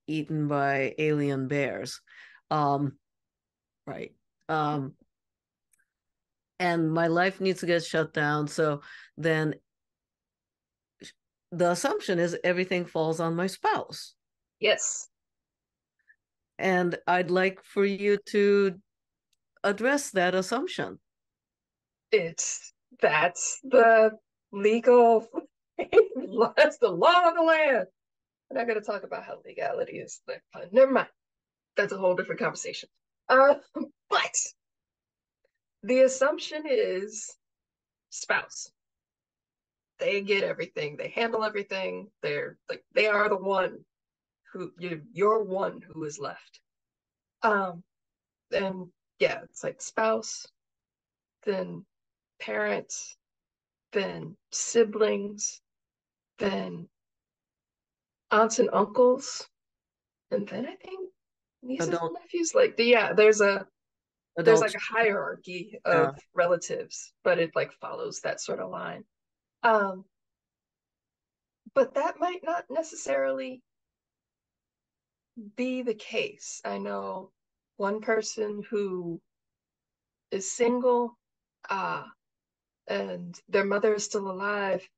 eaten by alien bears, right, and my life needs to get shut down. So then the assumption is everything falls on my spouse. Yes. And I'd like for you to address that assumption. That's the legal, that's the law of the land. We're not going to talk about how legality is. Never mind. That's a whole different conversation. But the assumption is spouse. They get everything. They handle everything. They are the one who you're one who is left. And yeah, it's like spouse, then parents, then siblings, then aunts and uncles, and then I think nieces and nephews. There's like a hierarchy of relatives, but it like follows that sort of line. But that might not necessarily be the case. I know one person who is single, and their mother is still alive,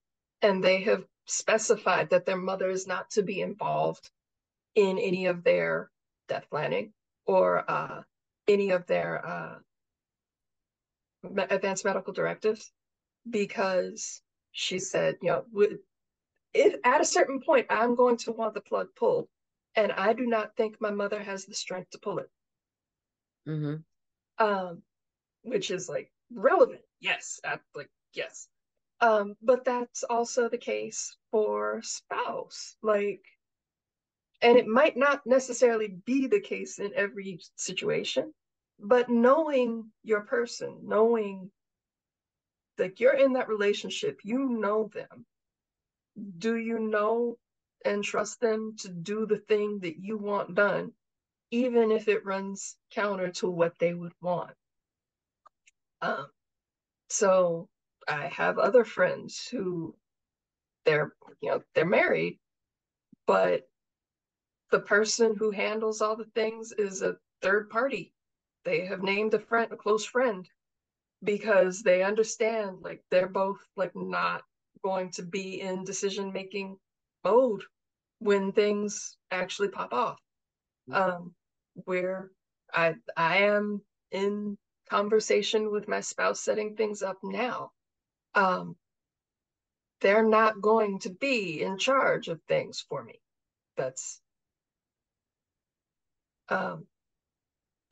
and they have specified that their mother is not to be involved in any of their death planning or any of their advanced medical directives, because she said, if at a certain point I'm going to want the plug pulled, and I do not think my mother has the strength to pull it. Which is like relevant. Yes, yes. But that's also the case for spouse. And it might not necessarily be the case in every situation, but knowing your person, knowing that you're in that relationship, you know them. Do you know and trust them to do the thing that you want done, even if it runs counter to what they would want? So I have other friends who they're married, but the person who handles all the things is a third party. They have named a close friend, because they understand like they're both like not going to be in decision-making mode when things actually pop off. Where I am in conversation with my spouse setting things up now. They're not going to be in charge of things for me. That's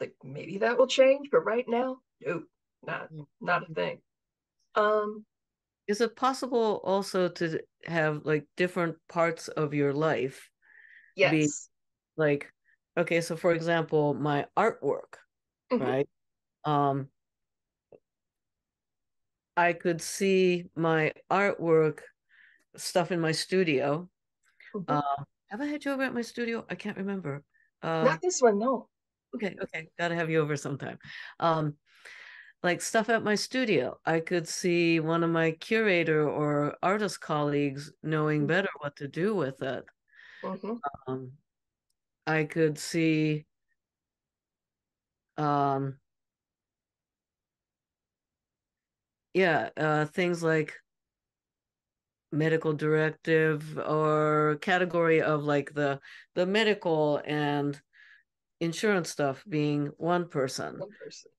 like maybe that will change, but right now, no, not a thing. Is it possible also to have like different parts of your life be like, okay, so for example, my artwork, right? I could see my artwork stuff in my studio, Have I had you over at my studio? I can't remember. Not this one, no. Okay. Gotta have you over sometime. Like stuff at my studio, I could see one of my curator or artist colleagues knowing better what to do with it. Mm-hmm. Um, I could see um things like medical directive or category of like the medical and insurance stuff being one person. One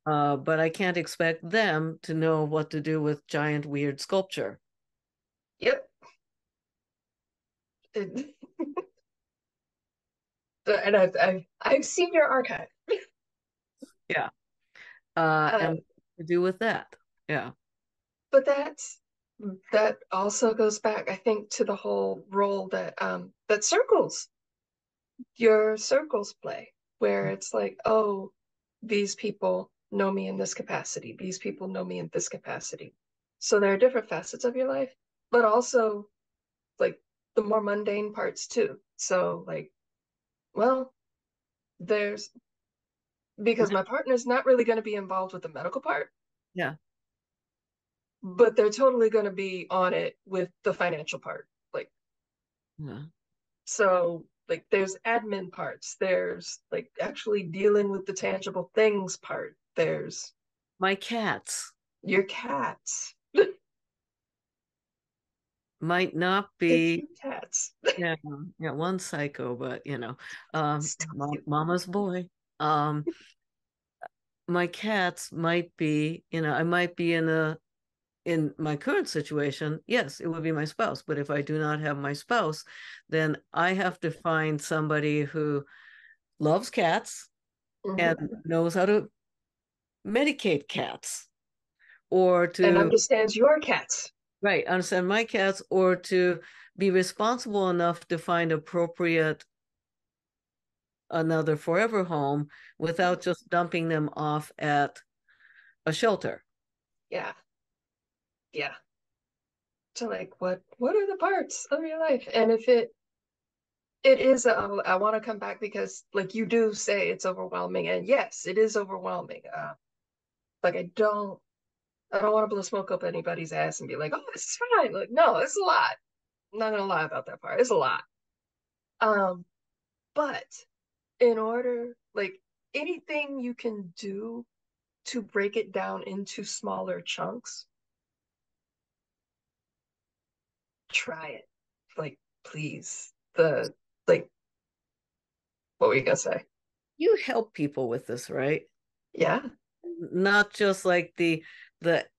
person. But I can't expect them to know what to do with giant weird sculpture. Yep. And I've seen your archive. Yeah. Uh, And what to do with that. Yeah. but that also goes back, I think, to the whole role that your circles play, where it's like, oh, these people know me in this capacity, these people know me in this capacity. So there are different facets of your life, but also like the more mundane parts too. So like, well, there's because my partner's not really going to be involved with the medical part, Yeah. but they're totally going to be on it with the financial part. Like, Yeah. so like there's admin parts, there's like actually dealing with the tangible things part, there's My cats your cats, might not the be, cute cats. yeah, yeah, one psycho, but Still cute. mama's boy. Um, my cats might be, I might be in my current situation, yes, it would be my spouse. But if I do not have my spouse, then I have to find somebody who loves cats and Mm-hmm. knows how to medicate cats or And to, understands your cats. right, understand my cats or to be responsible enough to find appropriate another forever home without just dumping them off at a shelter. Yeah, yeah. So like, what are the parts of your life? And if it is, I want to come back because like you do say it's overwhelming, and yes, it is overwhelming. Like I don't want to blow smoke up anybody's ass and be like, oh, it's fine. Like, no, it's a lot. I'm not gonna lie about that part. It's a lot. Um, but in order, like anything you can do to break it down into smaller chunks, try it. Like, please. Like, what were you gonna say? You help people with this, right? Yeah. Not just like the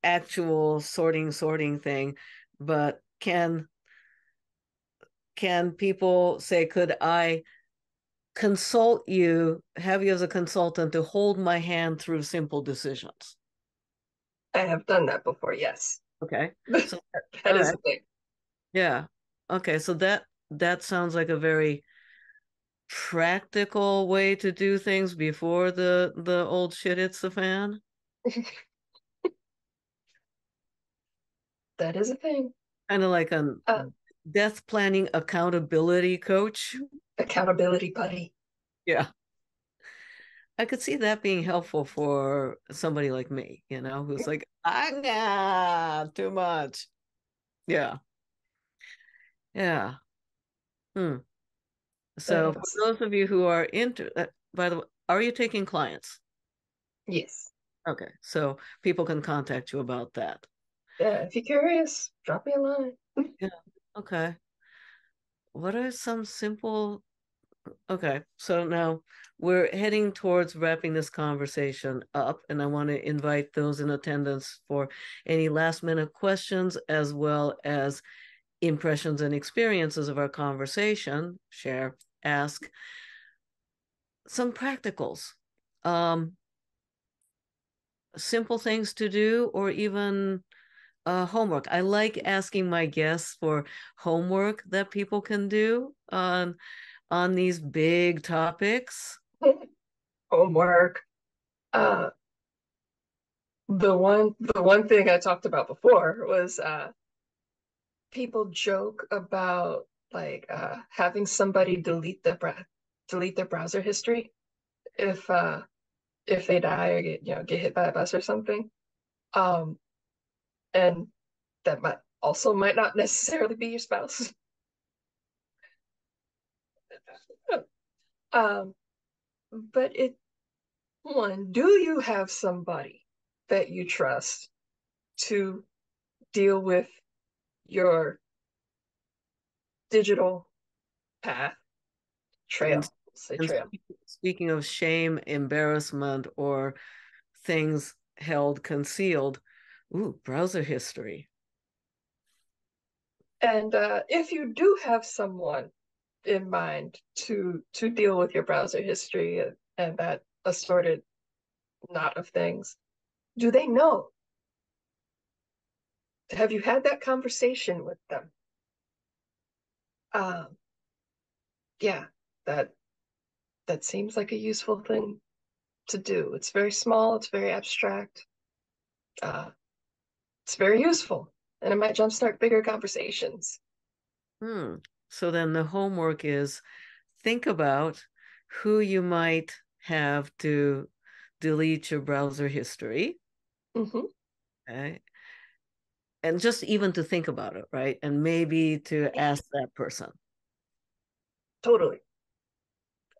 actual sorting thing, but can people say, could I consult you, have you as a consultant to hold my hand through simple decisions? I have done that before, yes. Okay. So That all is right. a thing. Yeah. Okay. So that sounds like a very practical way to do things before the old shit hits the fan. That is a thing. Kind of like a Uh, death planning accountability coach. accountability buddy. Yeah. I could see that being helpful for somebody like me, who's like, too much. Yeah. Yeah. Hmm. So for That's those of you who are by the way, are you taking clients? yes. Okay. So people can contact you about that. Yeah, if you're curious, drop me a line. Yeah. Okay. What are some simple Okay, so now we're heading towards wrapping this conversation up, and I want to invite those in attendance for any last minute questions as well as impressions and experiences of our conversation. Share, ask some practicals, um, simple things to do, or even homework. I like asking my guests for homework that people can do on these big topics. Homework. Uh, the one thing I talked about before was people joke about like having somebody delete their browser history if they die or get hit by a bus or something. Um, and that might not necessarily be your spouse. Um, but do you have somebody that you trust to deal with your digital path And, trail? Say and trail. speaking of shame, embarrassment, or things held concealed, ooh, browser history. And if you do have someone in mind to deal with your browser history and that assorted knot of things, do they know? Have you had that conversation with them? Um, yeah, that that seems like a useful thing to do. It's very small, it's very abstract, uh, it's very useful, and it might jumpstart bigger conversations. So then the homework is think about who you might have to delete your browser history. Mm-hmm. Okay. And just even to think about it, right? And maybe to ask that person. Totally.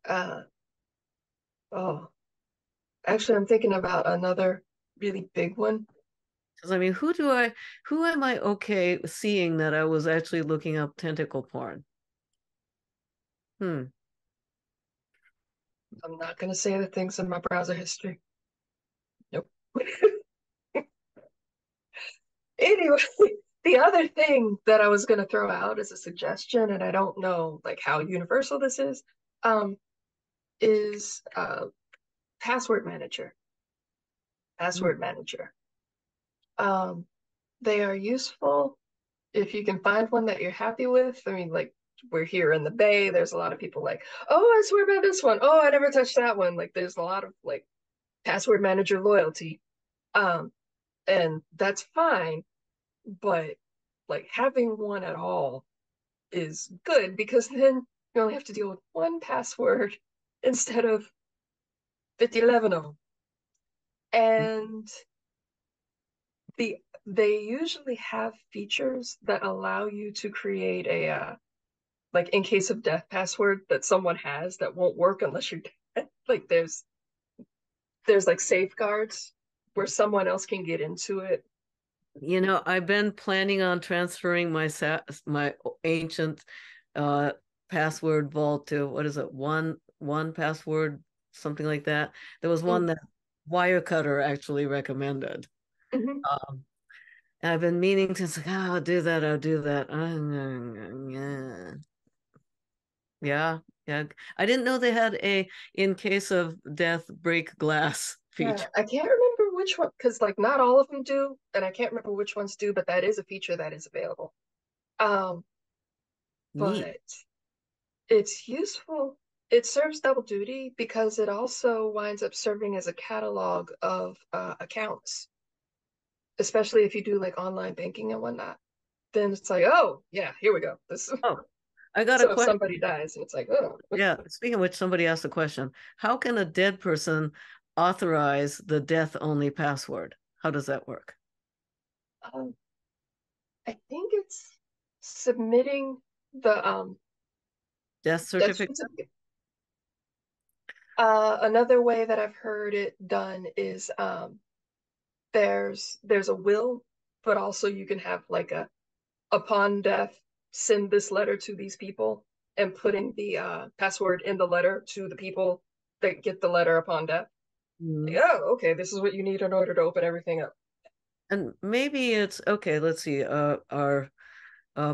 Uh, oh, actually, I'm thinking about another really big one. Because I mean, who am I okay seeing that I was actually looking up tentacle porn? Hmm. I'm not going to say the things in my browser history. Nope. Anyway, the other thing that I was going to throw out as a suggestion, and I don't know like how universal this um, is password manager. Hmm. Password manager. Um, they are useful if you can find one that you're happy with. I mean, like we're here in the Bay, there's a lot of people like, oh, I swear by this one. Oh, I never touched that one. Like there's a lot of like password manager loyalty. Um, and that's fine, but like having one at all is good because then you only have to deal with one password instead of 5011 of them. And they usually have features that allow you to create a like in case of death password that someone has that won't work unless you're dead. Like there's like safeguards where someone else can get into it. I've been planning on transferring my ancient uh password vault to what is it? One password, something like that. There was one Mm-hmm. that Wirecutter actually recommended. Mm-hmm. Um, and I've been meaning to say, oh, I'll do that, I'll do that. Yeah, yeah. I didn't know they had a in case of death break glass Yeah, feature. I can't remember which one because like not all of them do, and I can't remember which ones do, but that is a feature that is available. Um, Neat. but it's useful. It serves double duty because it also winds up serving as a catalog of accounts, especially if you do like online banking and whatnot. Then it's like, oh yeah, here we go. This Oh, I got a so if question. somebody dies, and it's like, oh, Yeah, speaking of which, somebody asked a question. How can a dead person authorize the death only password? How does that work? um, I think it's submitting the Death death certificate? certificate. Another way that I've heard it done is there's a will, but also you can have like a upon death, send this letter to these people and putting the password in the letter to the people that get the letter upon death. Like, Mm. oh, okay, this is what you need in order to open everything up. And maybe it's okay. Let's see. Our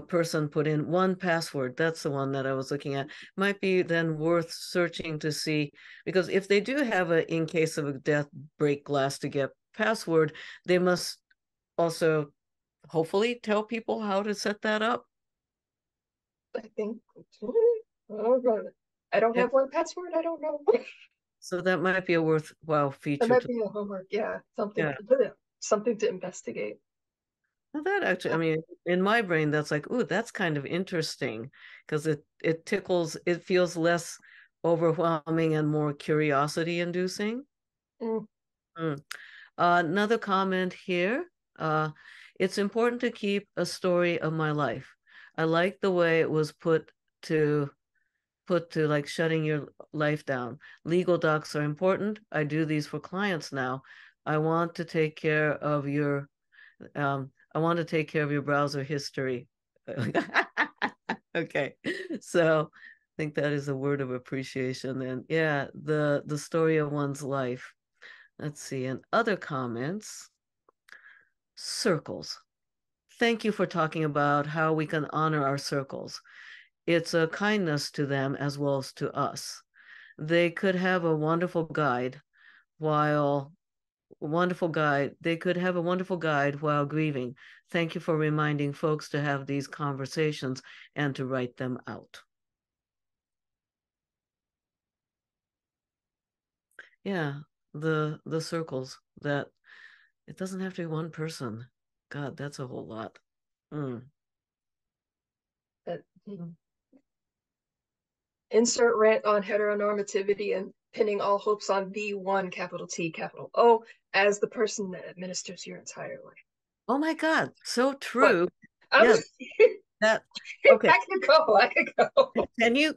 person put in one password. That's the one that I was looking at. Might be then worth searching to see because if they do have a in case of a death break glass to get password, they must also hopefully tell people how to set that up. I think, oh, God. I don't Yeah. have one password. I don't know. So that might be a worthwhile That feature might to, be a homework. Yeah, yeah. something to investigate. Well, that actually, I mean, in my brain, that's like, ooh, that's kind of interesting because it tickles, it feels less overwhelming and more curiosity inducing. Mm. Mm. Another comment here. Uh, it's important to keep a story of my life. I like the way it was to put to like shutting your life down. Legal docs are important. I do these for clients now. I want to take care of your I want to take care of your browser history. Okay. So I think that is a word of appreciation. And yeah, the story of one's life. Let's see. And other comments, circles. Thank you for talking about how we can honor our circles. It's a kindness to them as well as to us. They could have a wonderful guide while they could have a wonderful guide while grieving. Thank you for reminding folks to have these conversations and to write them out. Yeah, the circles that it doesn't have to be one person. God, that's a whole lot. Mm. But, insert rant on heteronormativity and pinning all hopes on the one, capital T, capital O, as the person that administers your entire life. Oh my God, so What? true. I'm Yeah, that okay. I could go. I could go. Can you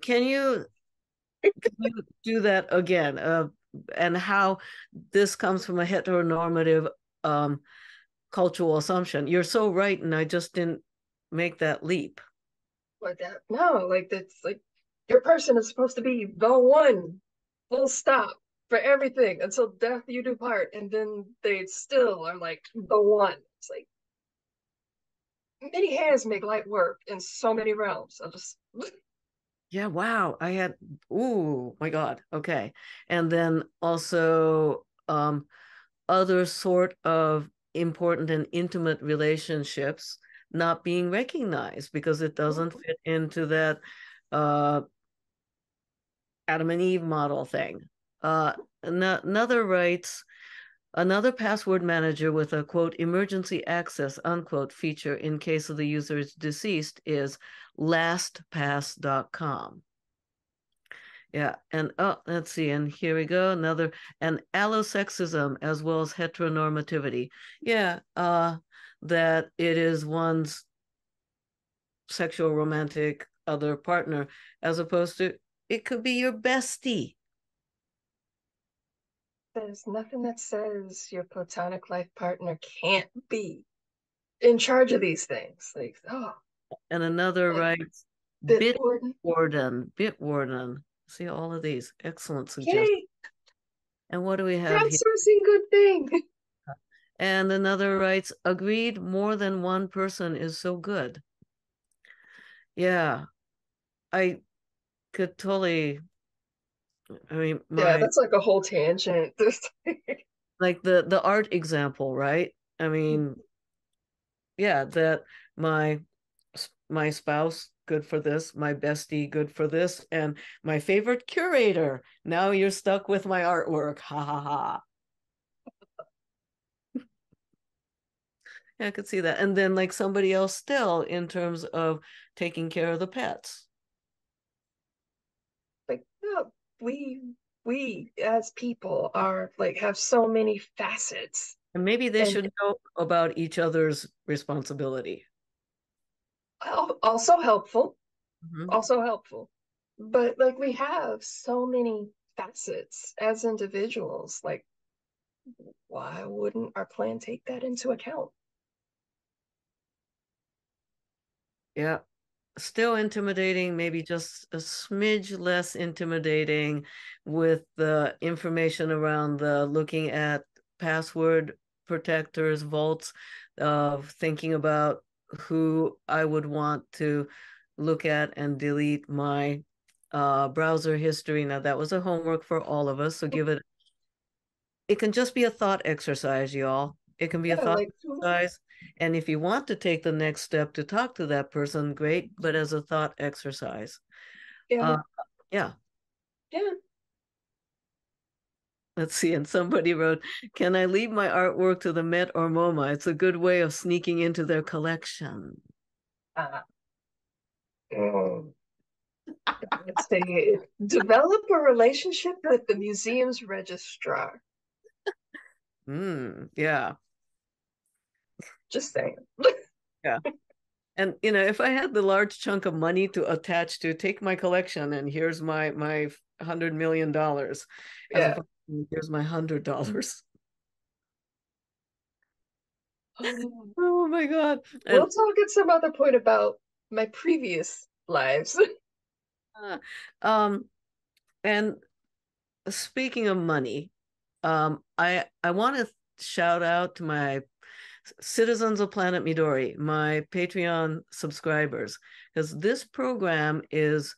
do that again? And how this comes from a heteronormative cultural assumption. You're so right, and I just didn't make that leap. Like that? No, like that's like your person is supposed to be the one, full stop for everything until death you do part, and then they still are like the one. It's like many hands make light work in so many realms. I just Yeah, wow. Oh my God. Okay. And then also other sort of important and intimate relationships not being recognized because it doesn't fit into that uh Adam and Eve model thing. Uh another writes another password manager with a quote emergency access unquote feature in case of the user is deceased is lastpass.com. Yeah, and oh, let's see, and here we go, another, and allosexism as well as heteronormativity. Yeah, that it is one's sexual romantic other partner, as opposed to it could be your bestie. there's nothing that says your platonic life partner can't be in charge of these things. Like, oh, And another like writes, Bitwarden. Bitwarden. See all of these excellent suggestions. Yay, And what do we have here? crowdsourcing good thing. And another writes, agreed, more than one person is so good. Yeah, I could totally, I mean, Yeah, my that's like a whole tangent. like the art example, right? I mean, yeah, that my my spouse good for this, my bestie good for this, and my favorite curator. Now you're stuck with my artwork. Ha ha ha. Yeah, I could see that. And then like somebody else still in terms of taking care of the pets. Like, no, we as people are like have so many facets And maybe they and should know about each other's responsibility. also helpful, Mhm. also helpful. But like we have so many facets as individuals. Like, why wouldn't our plan take that into account? Yeah. Still intimidating, maybe just a smidge less intimidating with the information around the looking at password protectors, vaults, of thinking about who I would want to look at and delete my browser history. Now, that was a homework for all of us, so it can just be a thought exercise, y'all. It can be a Yeah, thought like exercise. And if you want to take the next step to talk to that person, great, but as a thought exercise. yeah, Uh, yeah. yeah. Let's see. And somebody wrote, "Can I leave my artwork to the Met or MoMA? It's a good way of sneaking into their collection." Let's say develop a relationship with the museum's registrar. Yeah. Just saying. Yeah. And if I had the large chunk of money to attach to take my collection and here's my $100 million, as Yeah. opposed to here's my $100. Oh my God. We'll And talk at some other point about my previous lives. um and speaking of money, I want to shout out to my citizens of Planet Midori, my Patreon subscribers, because this program is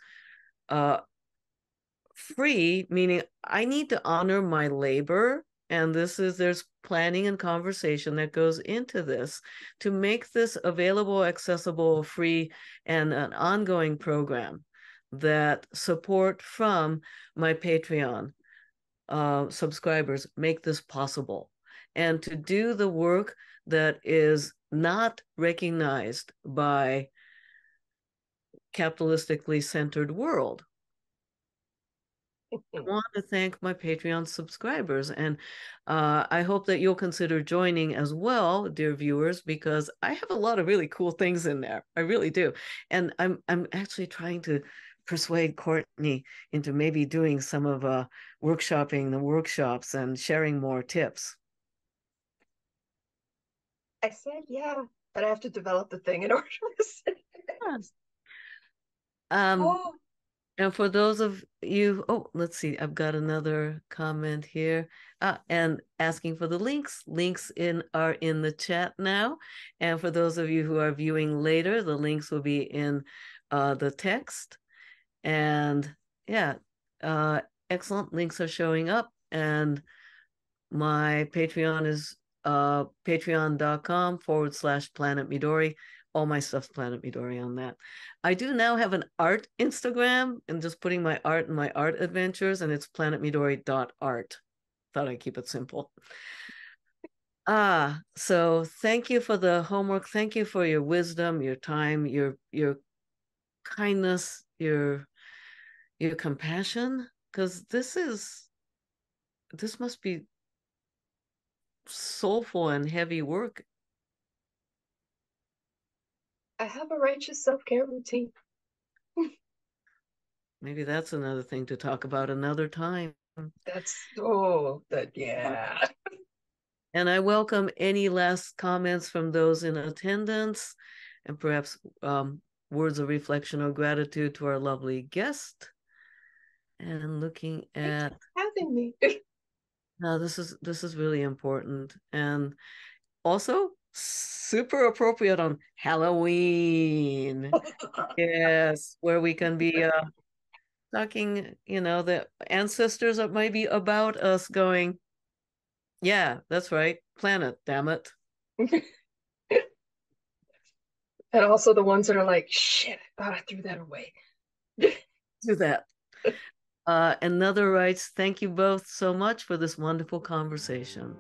free, meaning I need to honor my labor. And there's planning and conversation that goes into this to make this available, accessible, free, and an ongoing program that support from my Patreon subscribers make this possible. And to do the work that is not recognized by capitalistically centered world. I want to thank my Patreon subscribers, and I hope that you'll consider joining as well, dear viewers, because I have a lot of really cool things in there. I really do, and I'm actually trying to persuade Courtney into maybe doing some of workshopping the workshops and sharing more tips. I said, yeah, but I have to develop the thing in order to say it. Oh. And for those of you, let's see, I've got another comment here. And asking for the links. Links are in the chat now. And for those of you who are viewing later, the links will be in the text. And yeah, excellent links are showing up. And my Patreon is patreon.com/Planet Midori. All my stuff's Planet Midori on that. I do now have an art Instagram and just putting my art and my art adventures, and it's planetmidori.art. Thought I'd keep it simple. So thank you for the homework. Thank you for your wisdom, your time, your kindness, your compassion, because this must be soulful and heavy work. I have a righteous self-care routine. Maybe that's another thing to talk about another time. Yeah. And I welcome any last comments from those in attendance, and perhaps words of reflection or gratitude to our lovely guest. And looking at having me. now, this is really important, and also super appropriate on Halloween. Yes, where we can be talking, the ancestors that might be about us going, yeah, that's right, planet, damn it. And also the ones that are like, shit, I thought I threw that away. Do that. Another writes, thank you both so much for this wonderful conversation.